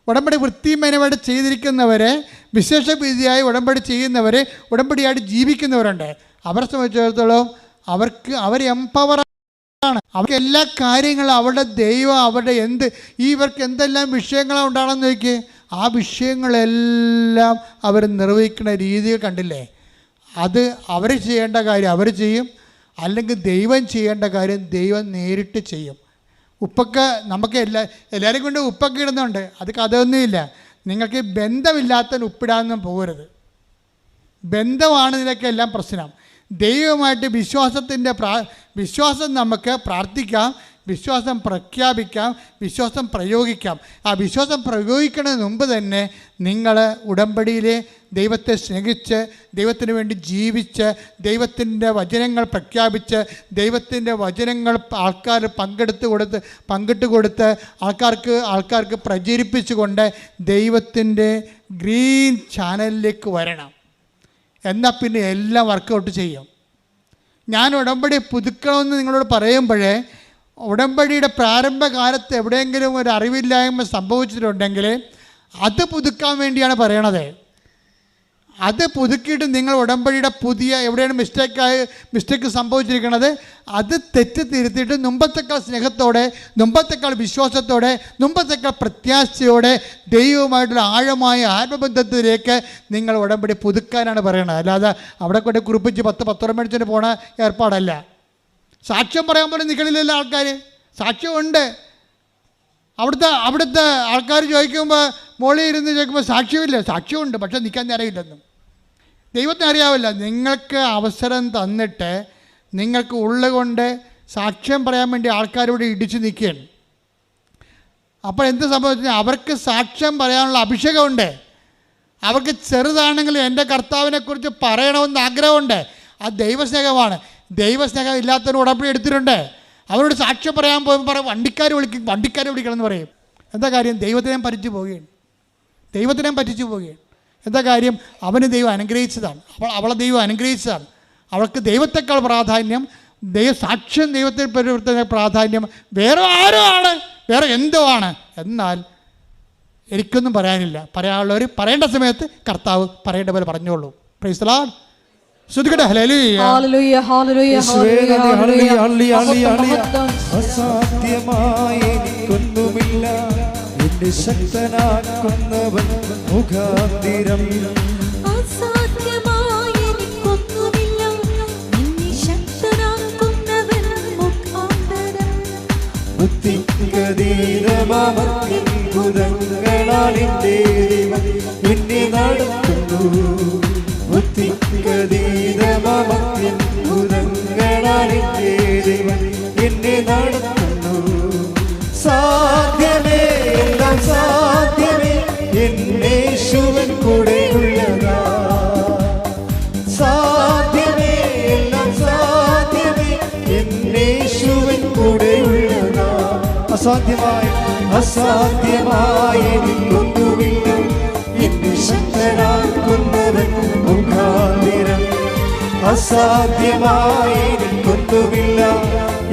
ഉടമ്പടി വൃത്തിമേനമായിട്ട് ചെയ്തിരിക്കുന്നവരെ, വിശേഷ വിധിയായി ഉടമ്പടി ചെയ്യുന്നവരെ, ഉടമ്പടിയായിട്ട് ജീവിക്കുന്നവരുണ്ട്. അവരെ സംബന്ധിച്ചിടത്തോളം അവർ എംപവറാണ്. അവർക്ക് എല്ലാ കാര്യങ്ങളും അവരുടെ ദൈവം അവരുടെ ഇവർക്ക് എന്തെല്ലാം വിഷയങ്ങളാണ് ഉണ്ടാകണമെന്ന് നോക്കി, ആ വിഷയങ്ങളെല്ലാം അവർ നിർവഹിക്കുന്ന രീതികൾ കണ്ടില്ലേ? അത് അവർ ചെയ്യേണ്ട കാര്യം അവർ ചെയ്യും, അല്ലെങ്കിൽ ദൈവം ചെയ്യേണ്ട കാര്യം ദൈവം നേരിട്ട് ചെയ്യും. ഉപ്പൊക്കെ നമുക്ക് എല്ലാവരും കൊണ്ട് ഉപ്പൊക്കെ ഇടുന്നുണ്ട്, അത് കഥയൊന്നുമില്ല. നിങ്ങൾക്ക് ബന്ധമില്ലാത്തവന് ഉപ്പിടാനൊന്നും പോകരുത്. ബന്ധമാണ് ഇതിലൊക്കെ എല്ലാം പ്രശ്നം. ദൈവമായിട്ട് വിശ്വാസം നമുക്ക് പ്രാർത്ഥിക്കാം, വിശ്വാസം പ്രഖ്യാപിക്കാം, വിശ്വാസം പ്രയോഗിക്കാം. ആ വിശ്വാസം പ്രയോഗിക്കുന്നതിന് മുമ്പ് തന്നെ നിങ്ങൾ ഉടമ്പടിയിലെ ദൈവത്തെ സ്നേഹിച്ച്, ദൈവത്തിന് വേണ്ടി ജീവിച്ച്, ദൈവത്തിൻ്റെ വചനങ്ങൾ പ്രഖ്യാപിച്ച്, ദൈവത്തിൻ്റെ വചനങ്ങൾ ആൾക്കാർ പങ്കിട്ട് കൊടുത്ത് ആൾക്കാർക്ക് പ്രചരിപ്പിച്ചുകൊണ്ട് ദൈവത്തിൻ്റെ ഗ്രീൻ ചാനലിലേക്ക് വരണം. എന്നാൽ പിന്നെ എല്ലാം വർക്കൗട്ട് ചെയ്യും. ഞാൻ ഉടമ്പടി പുതുക്കണമെന്ന് നിങ്ങളോട് പറയുമ്പോഴേ, ഉടമ്പടിയുടെ പ്രാരംഭകാലത്ത് എവിടെയെങ്കിലും ഒരു അറിവില്ലായ്മ സംഭവിച്ചിട്ടുണ്ടെങ്കിൽ അത് പുതുക്കാൻ വേണ്ടിയാണ് പറയണത്. അത് പുതുക്കിയിട്ട് നിങ്ങൾ ഉടമ്പടിയുടെ പുതിയ എവിടെയാണ് മിസ്റ്റേക്ക് സംഭവിച്ചിരിക്കുന്നത്, അത് തെറ്റ് തിരുത്തിയിട്ട് മുമ്പത്തേക്കാൾ സ്നേഹത്തോടെ, മുമ്പത്തേക്കാൾ വിശ്വാസത്തോടെ, മുമ്പത്തേക്കാൾ പ്രത്യാശയോടെ ദൈവവുമായിട്ടുള്ള ആഴമായ ആത്മബന്ധത്തിലേക്ക് നിങ്ങൾ ഉടമ്പടി പുതുക്കാനാണ് പറയണത്. അല്ലാതെ അവിടെ കൊണ്ട് കുറിപ്പിച്ച് 10 മേടിച്ചിട്ട് പോണ ഏർപ്പാടല്ല. സാക്ഷ്യം പറയാൻ പോലും നിൽക്കണില്ലല്ലോ ആൾക്കാർ. സാക്ഷ്യമുണ്ട്. അവിടുത്തെ ആൾക്കാർ ചോദിക്കുമ്പോൾ, മോളിൽ ഇരുന്ന് ചോദിക്കുമ്പോൾ സാക്ഷ്യമില്ല. സാക്ഷ്യമുണ്ട്, പക്ഷെ നിൽക്കാൻ അറിയില്ലെന്നും. ദൈവത്തിന് അറിയാവില്ല. നിങ്ങൾക്ക് അവസരം തന്നിട്ട് നിങ്ങൾക്ക് ഉള്ളുകൊണ്ട് സാക്ഷ്യം പറയാൻ വേണ്ടി ആൾക്കാരോട് ഇടിച്ചു നിൽക്കുകയാണ്. അപ്പോൾ എന്ത് സംഭവിച്ചാൽ അവർക്ക് സാക്ഷ്യം പറയാനുള്ള അഭിഷേകമുണ്ട്. അവർക്ക് ചെറുതാണെങ്കിലും എൻ്റെ കർത്താവിനെക്കുറിച്ച് പറയണമെന്ന് ആഗ്രഹമുണ്ട്. അത് ദൈവസ്നേഹമാണ്. ദൈവസ്നേഹം ഇല്ലാത്തവർ ഉടമ്പടി എടുത്തിട്ടുണ്ട്. അവരോട് സാക്ഷ്യം പറയാൻ പോകുമ്പോൾ പറയും, വണ്ടിക്കാർ വിളിക്കണം എന്ന് പറയും. എന്താ കാര്യം? ദൈവത്തിനെ പറ്റിച്ചു പോവുകയാണ്. എന്താ കാര്യം? അവന് ദൈവം അനുഗ്രഹിച്ചതാണ്, അവളെ ദൈവം അനുഗ്രഹിച്ചതാണ്. അവൾക്ക് ദൈവത്തെക്കാൾ പ്രാധാന്യം, സാക്ഷ്യം ദൈവത്തെ പരിവർത്തന പ്രാധാന്യം വേറെ ആരോ ആണ്, വേറെ എന്തോ ആണ്. എന്നാൽ എനിക്കൊന്നും പറയാനില്ല. പറയാനുള്ളവർ പറയേണ്ട സമയത്ത് കർത്താവ് പറയേണ്ട പോലെ പറഞ്ഞോളൂ. Praise the Lord. ശ്രദ്ധിക്കട്ടെ. ഹല്ലേലൂയ, ഹല്ലേലൂയ, ഹല്ലേലൂയ. അസാധ്യമായി എനിക്കൊന്നുമില്ല, എന്നെ ശക്തനാക്കുന്നവൻ മുഖാന്തിരം. അസാധ്യമായി എനിക്കൊന്നുമില്ല, എന്നെ ശക്തനാക്കുന്നവൻ മുഖാന്തരം. ബുദ്ധിഗതീതമാമത്ഭുതങ്ങളാൽ എൻ്റെ ദൈവം എന്നെ നടത്തുന്നു. ബുദ്ധിഗതീതമാമത്ഭുതങ്ങളാൽ എൻ്റെ ദൈവം എന്നെ നടത്തുന്നു. സാധ്യമേ, എല്ലാം സാധ്യമേ, എന്നേശുവൻ കൂടെയുള്ളതാ. സാധ്യമേ, എല്ലാം സാധ്യമേ, എന്നേശുവൻ കൂടെയുള്ളതാ. അസാധ്യമായി എനിക്കൊന്നുമില്ല, എന്നെ ശക്തനാക്കുന്നവൻ മുഖാന്തിരം. അസാധ്യമായി എനിക്കൊന്നുമില്ല,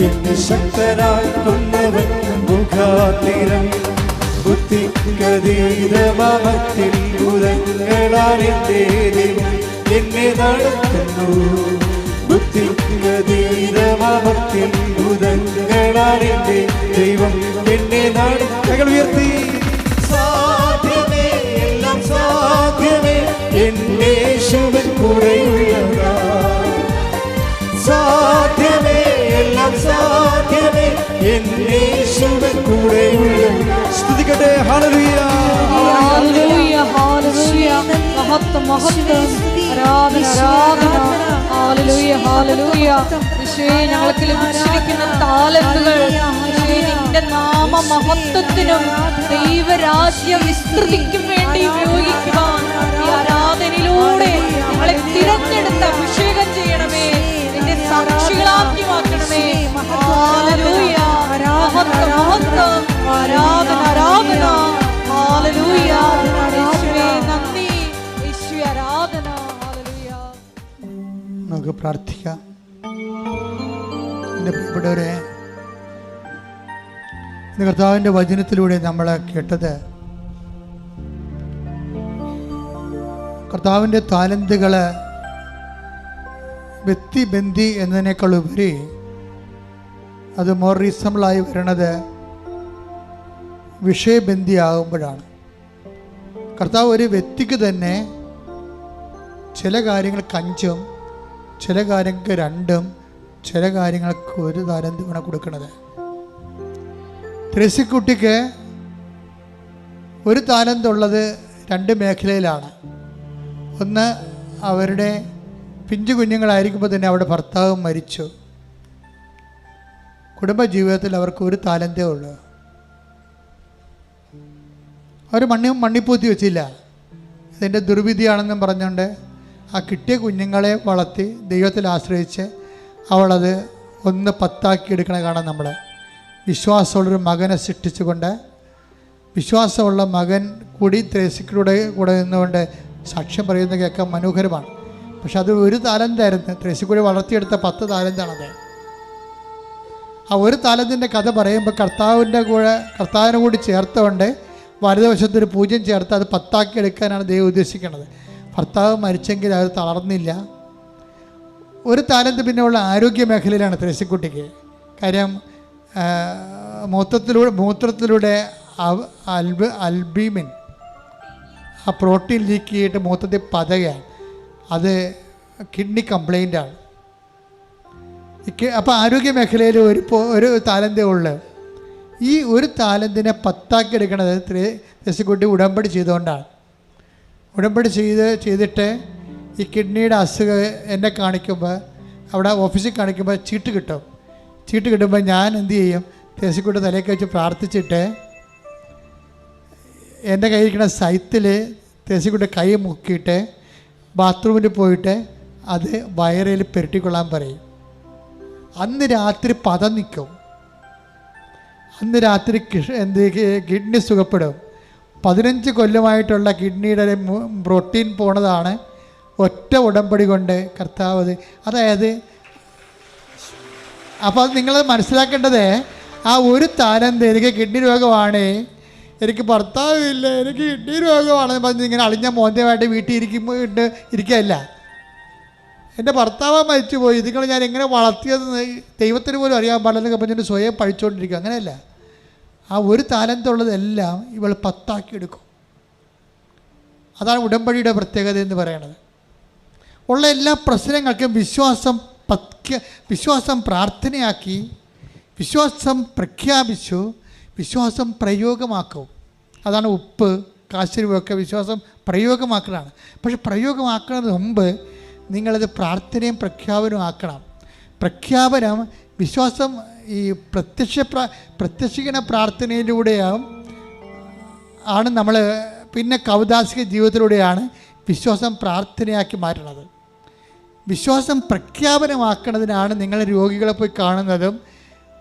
എന്നെ ശക്തനാക്കുന്നവൻ മുഖാന്തിരം. ബുദ്ധിഗതീതമാമത്തിൽ ഭുതങ്ങളാൽ എൻ്റെ ദൈവം എന്നെ നടത്തുന്നു. ബുദ്ധിഗതീതമാമത്തിൽ ഭുതങ്ങളാൽ എൻ്റെ ദൈവം എന്നെ നടത്തുന്നു. ഉയർത്തി. സാധ്യമേ, എല്ലാം സാധ്യമേ, എന്നേശുവൻ കൂടെയുള്ളതാ. സാധ്യമേ, എല്ലാം സാധ്യമേ, എന്നേശുവൻ കൂടെയുള്ളതാ. സ്തുതിക്കട്ടെ. ഹല്ലേലൂയ, ഹല്ലേലൂയ, ഹല്ലേലൂയ. മഹത്വം, ആരാധന. ഹല്ലേലൂയ, ഹല്ലേലൂയ. യേശുവേ, ഞങ്ങൾക്ക് ലഭിച്ചിരിക്കുന്ന താലന്തുകൾ നിന്റെ നാമ മഹത്വത്തിനും ദൈവരാജ്യ വിസ്തൃതിക്കും വേണ്ടി ഉപയോഗിക്കുവാൻ ഈ ആരാധനയിലൂടെ ഞങ്ങളെ തിരഞ്ഞെടുത്ത് അഭിഷേകം ചെയ്യണമേ. നിന്റെ സാക്ഷികളാക്കി മാറ്റണമേ. ഹല്ലേലൂയ, മഹത്വം, ആരാധന. ഹല്ലേലൂയ. യേശുവേ നന്ദി, യേശുവേ ആരാധന. ഹല്ലേലൂയ. നമുക്ക് പ്രാർത്ഥിക്കാം. എൻ്റെ പ്രിയപ്പെട്ടവരെ, കർത്താവിൻ്റെ വചനത്തിലൂടെ നമ്മൾ കേട്ടത് കർത്താവിൻ്റെ താലന്തുകൾ വ്യക്തിബന്ധി എന്നതിനേക്കാൾ ഉപരി അത് മോർ റീസണബിളായി വരുന്നത് വിഷയബന്ധിയാകുമ്പോഴാണ്. കർത്താവ് ഒരു വ്യക്തിക്ക് തന്നെ ചില കാര്യങ്ങൾക്ക് 5, ചില കാര്യങ്ങൾക്ക് 2, ചില കാര്യങ്ങൾക്ക് 1 താലന്തുമാണ് കൊടുക്കുന്നത്. ത്രേസ്യക്കുട്ടിക്ക് 1 താലന്തുള്ളത് 2 മേഖലയിലാണ്. ഒന്ന്, അവരുടെ പിഞ്ചു കുഞ്ഞുങ്ങളായിരിക്കുമ്പോൾ തന്നെ അവരുടെ ഭർത്താവ് മരിച്ചു. കുടുംബജീവിതത്തിൽ അവർക്ക് 1 താലന്തേ ഉള്ളൂ. അവർ മണ്ണിപ്പൂത്തി വെച്ചില്ല. ഇതിൻ്റെ ദുർവിധിയാണെന്നും പറഞ്ഞുകൊണ്ട് ആ കിട്ടിയ കുഞ്ഞുങ്ങളെ വളർത്തി ദൈവത്തിൽ ആശ്രയിച്ച് അവളത് 1 10 എടുക്കണ കാണാം. നമ്മൾ വിശ്വാസമുള്ളൊരു മകനെ സൃഷ്ടിച്ചുകൊണ്ട്, വിശ്വാസമുള്ള മകൻ കൂടി ത്രേസ്യയുടെ കൂടെ നിന്നുകൊണ്ട് സാക്ഷ്യം പറയുന്നത് കേൾക്കാൻ മനോഹരമാണ്. പക്ഷെ അത് 1 താലന്തായിരുന്നു. ത്രേസ്യക്കൂടി വളർത്തിയെടുത്ത 10 താലന്താണത്. ആ 1 താലന്തിൻ്റെ കഥ പറയുമ്പോൾ കർത്താവിനെ കൂടി ചേർത്തുകൊണ്ട് വലതുവശത്തൊരു 0 ചേർത്ത് അത് 10 എടുക്കാനാണ് ദൈവം ഉദ്ദേശിക്കുന്നത്. ഭർത്താവ് മരിച്ചെങ്കിൽ അത് തളർന്നില്ല. 1 താലന്ത് പിന്നെ ഉള്ള ആരോഗ്യ മേഖലയിലാണ് ത്രേസ്യക്കുട്ടിക്ക്. കാര്യം മൂത്രത്തിലൂടെ അൽബീമിൻ, ആ പ്രോട്ടീൻ ലീക്ക് ചെയ്തിട്ട് മൂത്രത്തിൽ പതയാണ്. അത് കിഡ്നി കംപ്ലൈൻ്റാണ്. അപ്പോൾ ആരോഗ്യ മേഖലയിൽ 1 താലന്തേ ഉള്ളു. ഈ 1 താലന്തിനെ 10 എടുക്കണത് ത്രേസ്യക്കുട്ടി ഉടമ്പടി ചെയ്തുകൊണ്ടാണ്. ഉടമ്പടി ചെയ്തിട്ട് ഈ കിഡ്നിയുടെ അസുഖം എന്നെ കാണിക്കുമ്പോൾ, അവിടെ ഓഫീസിൽ കാണിക്കുമ്പോൾ ചീട്ട് കിട്ടും. ചീട്ട് കിട്ടുമ്പോൾ ഞാൻ എന്ത് ചെയ്യും, ത്രേസ്യക്കുട്ടി തലയൊക്കെ വെച്ച് പ്രാർത്ഥിച്ചിട്ട് എൻ്റെ കയ്യിരിക്കുന്ന സൈത്തിൽ ത്രേസ്യക്കുട്ടി കൈ മുക്കിയിട്ട് ബാത്റൂമിൽ പോയിട്ട് അത് വയറിൽ പുരട്ടിക്കൊള്ളാൻ പറയും. അന്ന് രാത്രി പദം നിൽക്കും. അന്ന് രാത്രി കിഡ്നി സുഖപ്പെടും. 15 കൊല്ലമായിട്ടുള്ള കിഡ്നിയുടെ പ്രോട്ടീൻ പോണതാണ് ഒറ്റ ഉടമ്പടി കൊണ്ട് കർത്താവ്. അതായത് അപ്പോൾ അത് നിങ്ങൾ മനസ്സിലാക്കേണ്ടത്, ആ 1 താലന്ത് എനിക്ക് കിഡ്നി രോഗമാണ്, എനിക്ക് ഭർത്താവില്ല, എനിക്ക് കിഡ്നി രോഗമാണെന്ന് പറഞ്ഞ് ഇങ്ങനെ അളിഞ്ഞ മോന്തമായിട്ട് വീട്ടിൽ ഇരിക്കുകയല്ല. എൻ്റെ ഭർത്താവ് മരിച്ചുപോയി, ഇതുങ്ങൾ ഞാൻ എങ്ങനെ വളർത്തിയതെന്ന് ദൈവത്തിന് പോലും അറിയാൻ പാടില്ലെന്നൊക്കെ പറഞ്ഞിട്ട് സ്വയം പഠിച്ചുകൊണ്ടിരിക്കുക. അങ്ങനെയല്ല. ആ 1 താലന്തുള്ളതെല്ലാം ഇവൾ 10 എടുക്കും. അതാണ് ഉടമ്പടിയുടെ പ്രത്യേകത എന്ന് പറയുന്നത്. ഉള്ള എല്ലാ പ്രശ്നങ്ങൾക്കും വിശ്വാസം പ്രാർത്ഥനയാക്കി, വിശ്വാസം പ്രഖ്യാപിച്ചു, വിശ്വാസം പ്രയോഗമാക്കും. അതാണ് ഉപ്പ്, കാശുരൂപയൊക്കെ വിശ്വാസം പ്രയോഗമാക്കലാണ്. പക്ഷെ പ്രയോഗമാക്കുന്നതിന് മുമ്പ് നിങ്ങളത് പ്രാർത്ഥനയും പ്രഖ്യാപനവും ആക്കണം. പ്രഖ്യാപനം വിശ്വാസം ഈ പ്രത്യക്ഷീകരണ പ്രാർത്ഥനയിലൂടെയാണ് നമ്മൾ, പിന്നെ കൗദാസിക ജീവിതത്തിലൂടെയാണ് വിശ്വാസം പ്രാർത്ഥനയാക്കി മാറ്റുന്നത്. വിശ്വാസം പ്രഖ്യാപനമാക്കുന്നതിനാണ് നിങ്ങൾ രോഗികളെ പോയി കാണുന്നതും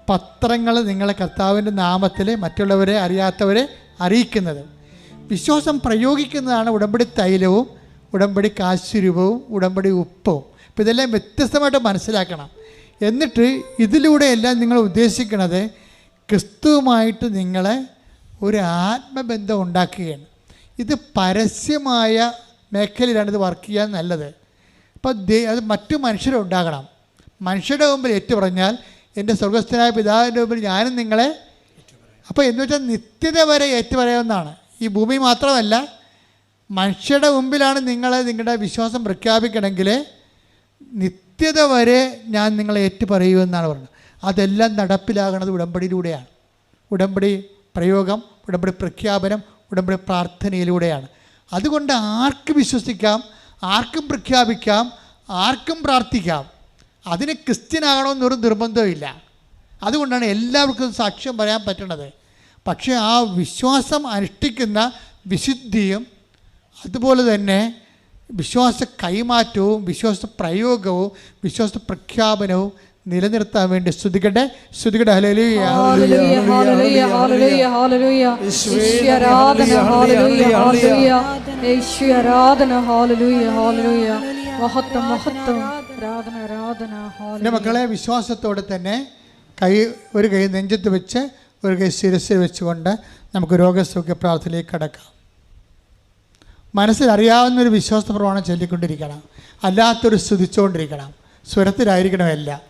പത്രങ്ങൾ നിങ്ങളെ കർത്താവിൻ്റെ നാമത്തിൽ മറ്റുള്ളവരെ അറിയാത്തവരെ അറിയിക്കുന്നതും. വിശ്വാസം പ്രയോഗിക്കുന്നതാണ് ഉടമ്പടി തൈലവും ഉടമ്പടി കാശുരൂപവും ഉടമ്പടി ഉപ്പവും. അപ്പോൾ ഇതെല്ലാം വ്യത്യസ്തമായിട്ട് മനസ്സിലാക്കണം. എന്നിട്ട് ഇതിലൂടെയെല്ലാം നിങ്ങൾ ഉദ്ദേശിക്കുന്നത് ക്രിസ്തുവുമായിട്ട് നിങ്ങളെ ഒരു ആത്മബന്ധം ഉണ്ടാക്കുകയാണ്. ഇത് പരസ്യമായ മേഖലയിലാണ് ഇത് വർക്ക് ചെയ്യാൻ നല്ലത്. അപ്പോൾ അത് മറ്റു മനുഷ്യരുണ്ടാകണം. മനുഷ്യരുടെ മുമ്പിൽ ഏറ്റുപറഞ്ഞാൽ എൻ്റെ സ്വർഗസ്ഥനായ പിതാവിൻ്റെ മുമ്പിൽ ഞാനും നിങ്ങളെ, അപ്പോൾ എന്ന് വെച്ചാൽ നിത്യത വരെ ഏറ്റുപറയാവുന്നതാണ്. ഈ ഭൂമി മാത്രമല്ല, മനുഷ്യരുടെ മുമ്പിലാണ് നിങ്ങളുടെ വിശ്വാസം പ്രഖ്യാപിക്കണമെങ്കിൽ നിത്യത വരെ ഞാൻ നിങ്ങളെ ഏറ്റുപറയുമെന്നാണ് പറയുന്നത്. അതെല്ലാം നടപ്പിലാകുന്നത് ഉടമ്പടിയിലൂടെയാണ്. ഉടമ്പടി പ്രയോഗം, ഉടമ്പടി പ്രഖ്യാപനം, ഉടമ്പടി പ്രാർത്ഥനയിലൂടെയാണ്. അതുകൊണ്ട് ആർക്കും വിശ്വസിക്കാം, ആർക്കും പ്രഖ്യാപിക്കാം, ആർക്കും പ്രാർത്ഥിക്കാം. അതിന് ക്രിസ്ത്യനാകണമെന്നൊരു നിർബന്ധമില്ല. അതുകൊണ്ടാണ് എല്ലാവർക്കും സാക്ഷ്യം പറയാൻ പറ്റുന്നത്. പക്ഷേ ആ വിശ്വാസം അനുഷ്ഠിക്കുന്ന വിശുദ്ധിയും അതുപോലെ തന്നെ വിശ്വാസ കൈമാറ്റവും വിശ്വാസ പ്രയോഗവും വിശ്വാസ പ്രഖ്യാപനവും നിലനിർത്താൻ വേണ്ടി സ്തുതിക്കട്ടെ. ഹല്ലേലൂയ, ഹല്ലേലൂയ, ഹല്ലേലൂയ, ഹല്ലേലൂയ, ഹല്ലേലൂയ. യേശുവേ ആരാധന, ഹല്ലേലൂയ, ഹല്ലേലൂയ. യേശുവേ ആരാധന, ഹല്ലേലൂയ, ഹല്ലേലൂയ. മഹത്വം, മഹത്വം, ആരാധന, ആരാധന. എൻ്റെ മക്കളെ, വിശ്വാസത്തോടെ തന്നെ ഒരു കൈ നെഞ്ചത്ത് വെച്ച് ഒരു കൈ ശിരസിൽ വെച്ചുകൊണ്ട് നമുക്ക് രോഗസൗഖ്യ പ്രാർത്ഥനയിലേക്ക് കടക്കാം. മനസ്സിലറിയാവുന്നൊരു വിശ്വാസ പ്രമാണം ചൊല്ലിക്കൊണ്ടിരിക്കണം, അല്ലാത്തൊരു സ്തുതിച്ചുകൊണ്ടിരിക്കണം. സ്വരത്തിലായിരിക്കണം എല്ലാം.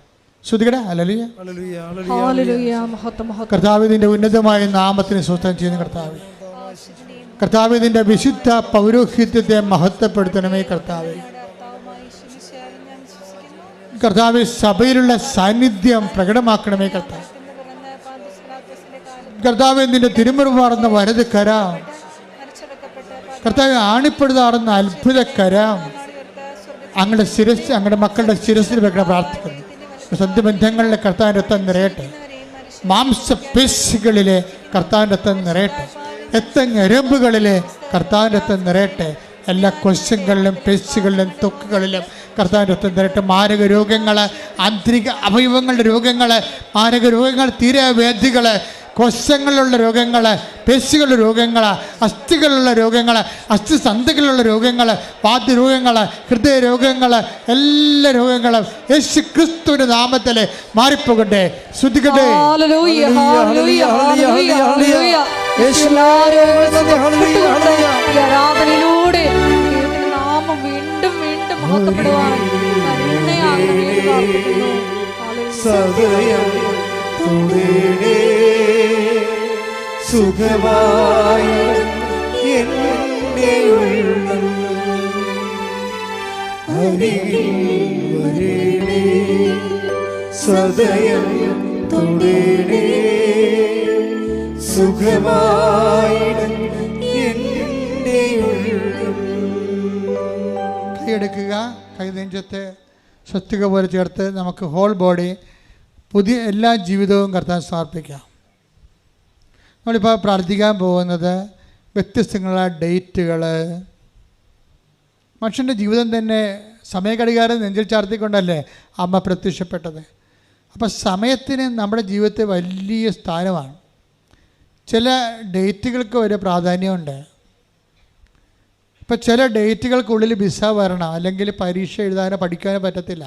ശ്രുതികടെ ഹല്ലേലൂയ. ഹല്ലേലൂയ. മഹത്വം മഹത്വം. കർത്താവ് ഇതിൻ്റെ ഉന്നതമായ നാമത്തിന് സ്വസ്ഥം ചെയ്യുന്ന കർത്താവ്, കർത്താവ് ഇതിൻ്റെ വിശുദ്ധ പൗരോഹിത്യത്തെ മഹത്വപ്പെടുത്തണമേ കർത്താവ്. കർത്താവ് സഭയിലുള്ള സാന്നിധ്യം പ്രകടമാക്കണമേ കർത്താവ്. കർത്താവ് നിന്റെ തിരുമുറുമാറുന്ന വലത് കരം, കർത്താവ് ആണിപ്പെടുതാറുന്ന അത്ഭുത കരം അങ്ങയുടെ ശിരസ്, അങ്ങയുടെ മക്കളുടെ ശിരസിൽ വെക്കണം പ്രാർത്ഥിക്കുന്നു. സന്ധിബന്ധങ്ങളിലെ കർത്താവിൻ്റെ രക്തം നിറയട്ടെ, മാംസപേശികളിലെ കർത്താവിൻ്റെ രക്തം നിറയട്ടെ, രക്തഞരമ്പുകളിലെ കർത്താവിൻ്റെ രക്തം നിറയട്ടെ, എല്ലാ കൊശങ്ങളിലും പേശികളിലും ത്വക്കുകളിലും കർത്താവിൻ്റെ രക്തം നിറയട്ടെ. മാരക രോഗങ്ങൾ, ആന്തരിക അവയവങ്ങളുടെ രോഗങ്ങൾ, മാരക രോഗങ്ങൾ, തീരവേദികൾ, കോശങ്ങളിലുള്ള രോഗങ്ങൾ, പേശികളുടെ രോഗങ്ങൾ, അസ്ഥികളുള്ള രോഗങ്ങൾ, അസ്ഥിസന്ധികളുള്ള രോഗങ്ങൾ, വാദ്യരോഗങ്ങൾ, ഹൃദയരോഗങ്ങൾ, എല്ലാ രോഗങ്ങളും യേശു ക്രിസ്തുവിൻ്റെ നാമത്തിൽ മാറിപ്പോകട്ടെ. ശ്രുതികട്ടെ. ഹല്ലേലൂയ. ഹല്ലേലൂയ. ഹല്ലേലൂയ. ഹല്ലേലൂയ. എല്ലാ രോഗങ്ങളും വിട്ടുകൊണ്ട് ഈ ആരാധനയിലൂടെ ദൈവത്തിന്റെ നാമം വീണ്ടും വീണ്ടും മഹത്വപ്പെടുവാൻ കരുണയാകണമേ എന്ന് പ്രാർത്ഥിക്കുന്നു. സദയം തുടരേ സുഖമായി എൻ്റെ ഉള്ളം അരികിൽ വരേണേ, സദയം തുടരേ സുഖമായി എൻ്റെ ഉള്ളം. കൈയെടുക്കുക, കൈ നെഞ്ചത്ത് സ്വസ്തിക പോലെ ചേർത്ത് നമുക്ക് ഹോൾ ബോഡി, പുതിയ എല്ലാ ജീവിതവും കർത്താൻ സമർപ്പിക്കാം. നമ്മളിപ്പോൾ പ്രാർത്ഥിക്കാൻ പോകുന്നത് വ്യത്യസ്തങ്ങളായ ഡേറ്റുകൾ. മനുഷ്യൻ്റെ ജീവിതം തന്നെ സമയഘടികാരം നെഞ്ചിൽ ചാർത്തിക്കൊണ്ടല്ലേ അമ്മ പ്രത്യക്ഷപ്പെട്ടത്. അപ്പോൾ സമയത്തിന് നമ്മുടെ ജീവിതത്തിൽ വലിയ സ്ഥാനമാണ്. ചില ഡേറ്റുകൾക്ക് ഒരു പ്രാധാന്യമുണ്ട്. ഇപ്പോൾ ചില ഡേറ്റുകൾക്കുള്ളിൽ വിസ വരണം, അല്ലെങ്കിൽ പരീക്ഷ എഴുതാനോ പഠിക്കാനോ പറ്റത്തില്ല.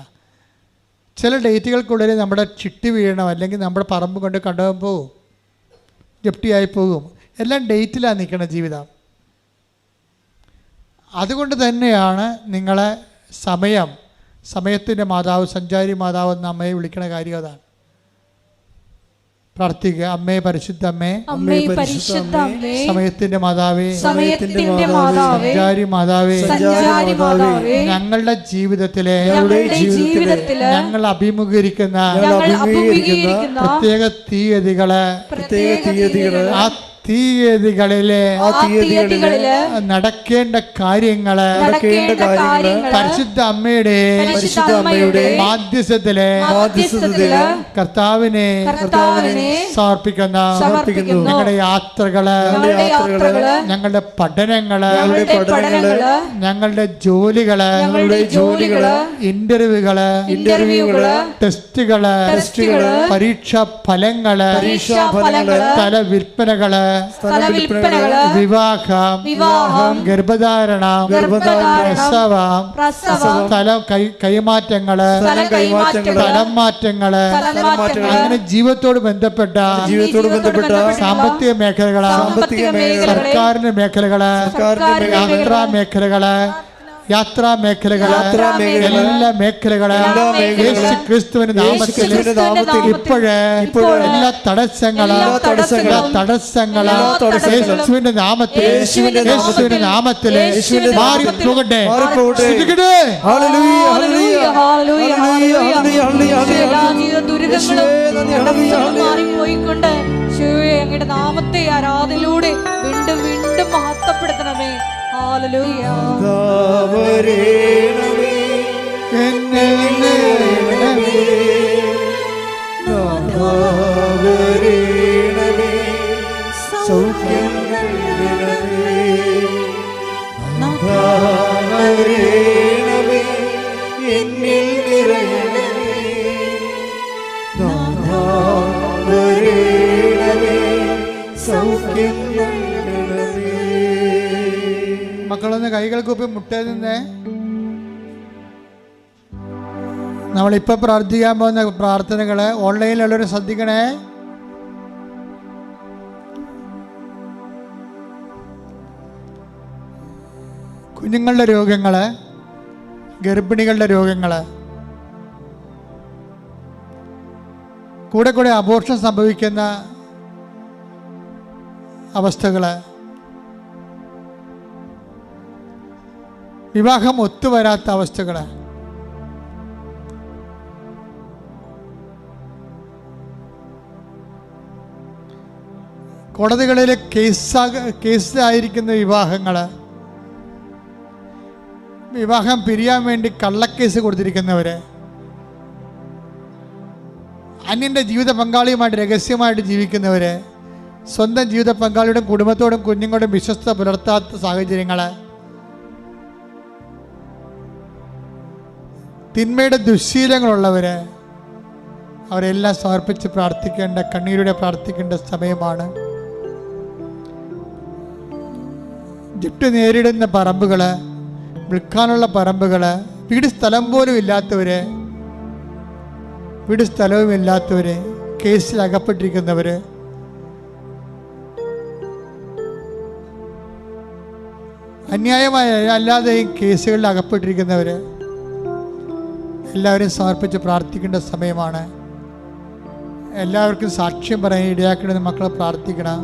ചില ഡേറ്റുകൾക്കുള്ളിൽ നമ്മുടെ ചിട്ടി വീഴണം, അല്ലെങ്കിൽ നമ്മുടെ പറമ്പ് കൊണ്ട് കണ്ടുപോകാൻ പോകും, ജപ്തിയായി പോകും. എല്ലാം ഡേറ്റിലാണ് നിൽക്കുന്ന ജീവിതം. അതുകൊണ്ട് തന്നെയാണ് നിങ്ങളെ സമയത്തിൻ്റെ മാതാവ്, സഞ്ചാരി മാതാവ് എന്ന അമ്മയെ വിളിക്കുന്ന കാര്യം അതാണ്. പ്രാർത്ഥിക്കുക. അമ്മേ, പരിശുദ്ധ അമ്മേ, അമ്മേ പരിശുദ്ധ അമ്മേ, സമയത്തിന്റെ മാതാവേ, സമയത്തിന്റെ മാതാവേ, സഞ്ചാരി മാതാവേ, സഞ്ചാരി മാതാവേ, ഞങ്ങളുടെ ജീവിതത്തിലെ ഞങ്ങൾ അഭിമുഖീകരിക്കുന്ന പ്രത്യേക തീയതികള്, ആ തീയതികളിലെ നടക്കേണ്ട കാര്യങ്ങള് പരിശുദ്ധ അമ്മയുടെ മാധ്യസ്ഥത്തിലെ കർത്താവിനെ സമർപ്പിക്കുന്ന ഞങ്ങളുടെ യാത്രകള്, ഞങ്ങളുടെ പഠനങ്ങള്, ഞങ്ങളുടെ ജോലികള്, ഇന്റർവ്യൂകള്, ടെസ്റ്റുകള്, പരീക്ഷാ ഫലങ്ങള്, സ്ഥലവിൽപ്പനകള്, വിവാഹം, ഗർഭധാരണം, പ്രസവം, കൈമാറ്റങ്ങള്, സ്ഥലം മാറ്റങ്ങള്, അങ്ങനെ ജീവിതത്തോട് ബന്ധപ്പെട്ട സാമ്പത്തിക മേഖലകള്, സർക്കാരിന്റെ മേഖലകള്, യാത്രാ മേഖലകള്, എല്ലാ മേഖലകളും യേശു ക്രിസ്തുവിന്റെ നാമത്തിൽ ഇപ്പോഴേ എല്ലാ തടസ്സങ്ങള് യേശുവിന്റെ നാമത്തിൽ മാറിപ്പോകട്ടെ. മാറിപ്പോയിക്കൊണ്ട് അങ്ങയുടെ നാമത്തെ ആരാധനയിലൂടെ വീണ്ടും വീണ്ടും മഹത്വപ്പെടുത്തണമേ. ഹല്ലേലൂയ. മക്കളൊന്ന് കൈകൾ കൂപ്പി മുട്ടേ നിന്ന് നമ്മളിപ്പോൾ പ്രാർത്ഥിക്കാൻ പോകുന്ന പ്രാർത്ഥനകൾ ഓൺലൈനിലുള്ളവർ ശ്രദ്ധിക്കണേ. കുഞ്ഞുങ്ങളുടെ രോഗങ്ങൾ, ഗർഭിണികളുടെ രോഗങ്ങൾ, കൂടെ കൂടെ അബോർഷൻ സംഭവിക്കുന്ന അവസ്ഥകൾ, വിവാഹം ഒത്തുവരാത്ത അവസ്ഥകൾ, കോടതികളിൽ കേസായിരിക്കുന്ന വിവാഹങ്ങൾ, വിവാഹം പിരിയാൻ വേണ്ടി കള്ളക്കേസ് കൊടുത്തിരിക്കുന്നവർ, അന്യൻ്റെ ജീവിത പങ്കാളിയുമായിട്ട് രഹസ്യമായിട്ട് ജീവിക്കുന്നവർ, സ്വന്തം ജീവിത പങ്കാളിയോടും കുടുംബത്തോടും കുഞ്ഞുങ്ങളോടും വിശ്വസ്ത പുലർത്താത്ത സാഹചര്യങ്ങൾ, തിന്മയുടെ ദുശ്ശീലങ്ങളുള്ളവർ, അവരെല്ലാം സമർപ്പിച്ച് പ്രാർത്ഥിക്കേണ്ട, കണ്ണീരോടെ പ്രാർത്ഥിക്കേണ്ട സമയമാണ്. ജപ്തി നേരിടുന്ന പറമ്പുകൾ, വിൽക്കാനുള്ള പറമ്പുകൾ, വീട് സ്ഥലം പോലും ഇല്ലാത്തവർ, വീട് സ്ഥലവും ഇല്ലാത്തവർ, കേസിൽ അകപ്പെട്ടിരിക്കുന്നവർ, അന്യായമായ അല്ലാതെയും കേസുകളിൽ അകപ്പെട്ടിരിക്കുന്നവർ, എല്ലാവരും സമർപ്പിച്ച് പ്രാർത്ഥിക്കേണ്ട സമയമാണ്. എല്ലാവർക്കും സാക്ഷ്യം പറയാൻ ഇടയാക്കണമെന്ന് മക്കളെ പ്രാർത്ഥിക്കണം.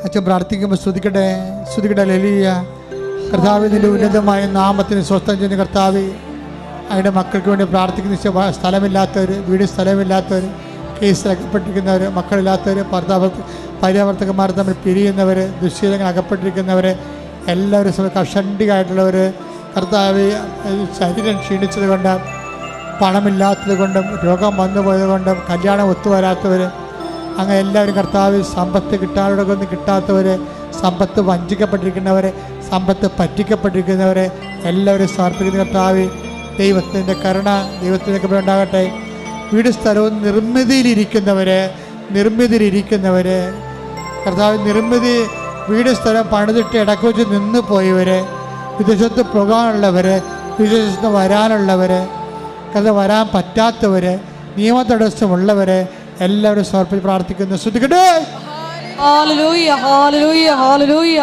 അച്ഛൻ പ്രാർത്ഥിക്കുമ്പോൾ സ്തുതിക്കട്ടെ, സ്തുതിക്കട്ടെ. ഹല്ലേലൂയ. കർത്താവിൻ്റെ ഉന്നതമായ നാമത്തിന് സ്വസ്ഥം ചെയ്യുന്ന കർത്താവ്, അവരുടെ മക്കൾക്ക് വേണ്ടി പ്രാർത്ഥിക്കുന്ന സ്ഥലമില്ലാത്തവർ, വീട് സ്ഥലമില്ലാത്തവർ, കേസിൽ അകപ്പെട്ടിരിക്കുന്നവർ, മക്കളില്ലാത്തവർ, പര്യാവർത്തകന്മാർ തമ്മിൽ പിരിയുന്നവർ, ദുശ്ശീലങ്ങൾ അകപ്പെട്ടിരിക്കുന്നവർ, എല്ലാവരും കഷണ്ടിയായിട്ടുള്ളവർ, കർത്താവ് ശരീരം ക്ഷീണിച്ചത് കൊണ്ട്, പണമില്ലാത്തത് കൊണ്ടും, രോഗം വന്നുപോയത് കൊണ്ടും, കല്യാണം ഒത്തുവരാത്തവർ, അങ്ങനെ എല്ലാവരും കർത്താവ് സമ്പത്ത് കിട്ടാനൊന്നും കിട്ടാത്തവർ, സമ്പത്ത് വഞ്ചിക്കപ്പെട്ടിരിക്കുന്നവർ, സമ്പത്ത് പറ്റിക്കപ്പെട്ടിരിക്കുന്നവർ, എല്ലാവരും സമർപ്പിക്കുന്ന കർത്താവ് ദൈവത്തിൻ്റെ കരുണ, ദൈവത്തിൻ്റെ കൃപ ഉണ്ടാകട്ടെ. വീട് സ്ഥലവും നിർമ്മിതിയിലിരിക്കുന്നവർ കർത്താവ് നിർമ്മിതി വീട് സ്ഥലം പണിതിട്ട് ഇടയ്ക്ക് വെച്ച് നിന്ന് പോയവർ, വിദേശത്ത് പോകാനുള്ളവർ, വിദേശത്ത് വരാനുള്ളവർ, കർത്താവ് വരാൻ പറ്റാത്തവർ, നിയമ തടസ്സമുള്ളവർ, എല്ലാവരും സമർപ്പിച്ച് പ്രാർത്ഥിക്കുന്നു. ശ്രദ്ധിക്കട്ടെ. ഹല്ലേലൂയ, ഹല്ലേലൂയ, ഹല്ലേലൂയ.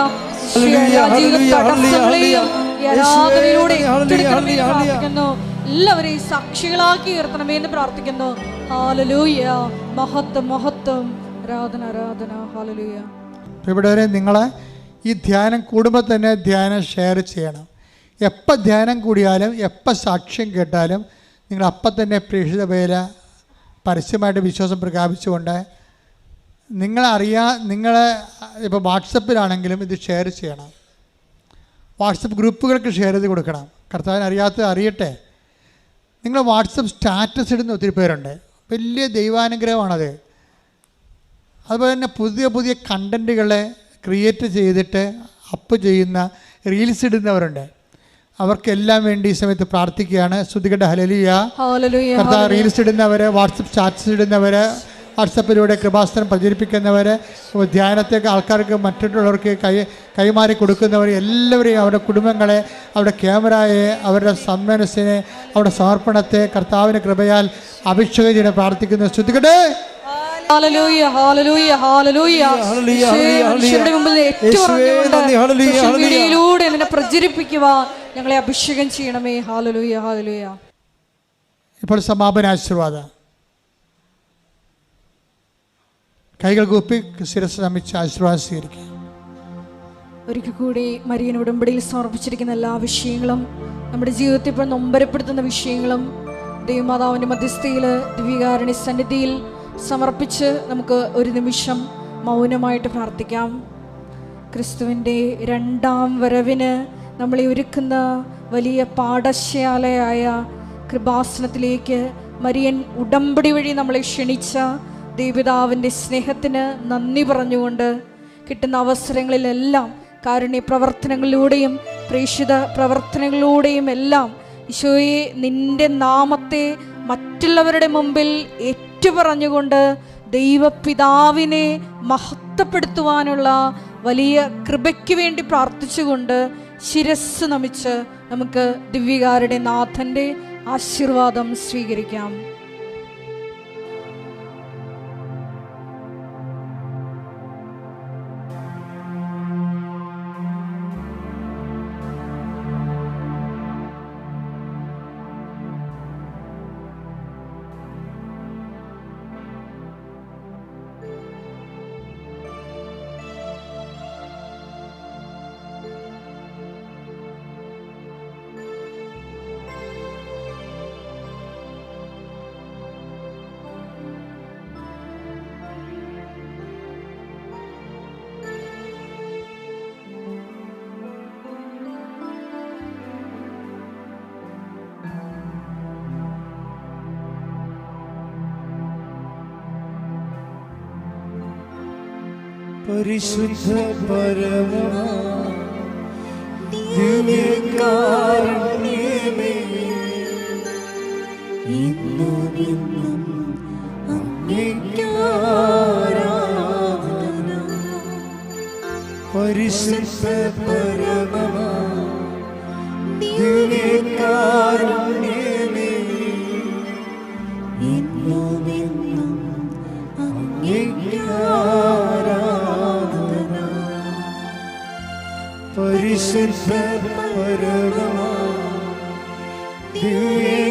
എല്ലാവരെയും സാക്ഷികളാക്കി ഉയർത്തണമേ എന്ന് പ്രാർത്ഥിക്കുന്നു. ഹല്ലേലൂയ. മഹത്വം, മഹത്വം, ആരാധന, ആരാധന. ഹല്ലേലൂയ. ഇവിടെ വരെ നിങ്ങൾ ഈ ധ്യാനം കൂടുമ്പോൾ തന്നെ ധ്യാനം ഷെയർ ചെയ്യണം. എപ്പോൾ ധ്യാനം കൂടിയാലും, എപ്പോൾ സാക്ഷ്യം കേട്ടാലും നിങ്ങൾ അപ്പം തന്നെ പ്രേക്ഷിത വേല പരസ്യമായിട്ട് വിശ്വാസം പ്രഖ്യാപിച്ചുകൊണ്ട് നിങ്ങൾ ഇപ്പോൾ വാട്സപ്പിലാണെങ്കിലും ഇത് ഷെയർ ചെയ്യണം. വാട്സപ്പ് ഗ്രൂപ്പുകൾക്ക് ഷെയർ ചെയ്ത് കൊടുക്കണം. കർത്താവിന് അറിയാത്തത് അറിയട്ടെ. നിങ്ങൾ വാട്സപ്പ് സ്റ്റാറ്റസ് ഇടുന്ന ഒത്തിരി പേരുണ്ട്. വലിയ ദൈവാനുഗ്രഹമാണത്. അതുപോലെ തന്നെ പുതിയ പുതിയ കണ്ടൻറ്റുകളെ ക്രിയേറ്റ് ചെയ്തിട്ട് അപ്പ് ചെയ്യുന്ന റീൽസ് ഇടുന്നവരുണ്ട്. അവർക്കെല്ലാം വേണ്ടി ഈ സമയത്ത് പ്രാർത്ഥിക്കുകയാണ്. സ്തുതിക്കട്ടെ. ഹല്ലേലൂയ. കർത്താവ് റീൽസ് ഇടുന്നവർ, വാട്സപ്പ് സ്റ്റാറ്റസ് ഇടുന്നവർ, വാട്സപ്പിലൂടെ കൃപാസനം പ്രചരിപ്പിക്കുന്നവർ, ധ്യാനത്തേക്ക് ആൾക്കാർക്ക് മറ്റുള്ളവർക്ക് കൈമാറി കൊടുക്കുന്നവർ, എല്ലാവരെയും അവരുടെ കുടുംബങ്ങളെ, അവരുടെ ക്യാമറയെ, അവരുടെ സന്മനസ്സിനെ, അവരുടെ സമർപ്പണത്തെ കർത്താവിൻ്റെ കൃപയാൽ അഭിഷേകം ചെയ്യാൻ പ്രാർത്ഥിക്കുന്നു. സ്തുതിക്കട്ടെ. ഹല്ലേലൂയ, ഹല്ലേലൂയ, ഹല്ലേലൂയ. മനുഷ്യരുടെ മുമ്പിൽ ഏറ്റുപറഞ്ഞുകൊണ്ട് നിന്നെ പ്രചരിപ്പിക്കുവാൻ ഞങ്ങളെ അഭിഷേകം ചെയ്യണമേ. ഹല്ലേലൂയ, ഹല്ലേലൂയ. ഇപ്പോൾ സമാപന ആശീർവാദം. കൈകൾ കൂപ്പി ശിരസ് നമിച്ച് ആശീർവാദം സ്വീകരിക്കുക. ഒരിക്കൽ കൂടി മരിയൻ ഉടമ്പടിയിൽ സമർപ്പിച്ചിരിക്കുന്ന എല്ലാ വിഷയങ്ങളും, നമ്മുടെ ജീവിതത്തിൽ ഇപ്പോൾ നൊമ്പരപ്പെടുത്തുന്ന വിഷയങ്ങളും ദൈവമാതാവിൻ്റെ മധ്യസ്ഥയിൽ ദിവ്യകാരുണ്യ സന്നിധിയിൽ സമർപ്പിച്ച് നമുക്ക് ഒരു നിമിഷം മൗനമായിട്ട് പ്രാർത്ഥിക്കാം. ക്രിസ്തുവിൻ്റെ രണ്ടാം വരവിന് നമ്മളെ ഒരുക്കുന്ന വലിയ പാഠശാലയായ കൃപാസനത്തിലേക്ക് മരിയൻ ഉടമ്പടി വഴി നമ്മളെ ക്ഷണിച്ച ദൈവപിതാവിൻ്റെ സ്നേഹത്തിന് നന്ദി പറഞ്ഞുകൊണ്ട് കിട്ടുന്ന അവസരങ്ങളിലെല്ലാം കാരുണ്യ പ്രവർത്തനങ്ങളിലൂടെയും പ്രേക്ഷിത പ്രവർത്തനങ്ങളിലൂടെയും എല്ലാം ഈശോയെ നിൻ്റെ നാമത്തെ മറ്റുള്ളവരുടെ മുമ്പിൽ ഏറ്റുപറഞ്ഞുകൊണ്ട് ദൈവപിതാവിനെ മഹത്വപ്പെടുത്തുവാനുള്ള വലിയ കൃപയ്ക്ക് വേണ്ടി പ്രാർത്ഥിച്ചുകൊണ്ട് ശിരസ് നമിച്ച് നമുക്ക് ദിവ്യകാരുടെ നാഥൻ്റെ ആശീർവാദം സ്വീകരിക്കാം. പരിശുദ്ധ പരമമാ ദിവ്യകാരുണ്യമേ, ഇന്നും എന്നും അങ്ങേയ്ക്കാരാധന. പരിശുദ്ധ പരമമാ ദിവ്യകാരുണ്യമേ, ഇന്നും എന്നും അങ്ങേയ്ക്കാരാധന. പരിശുദ്ധ പരമമാ ദിവ്യ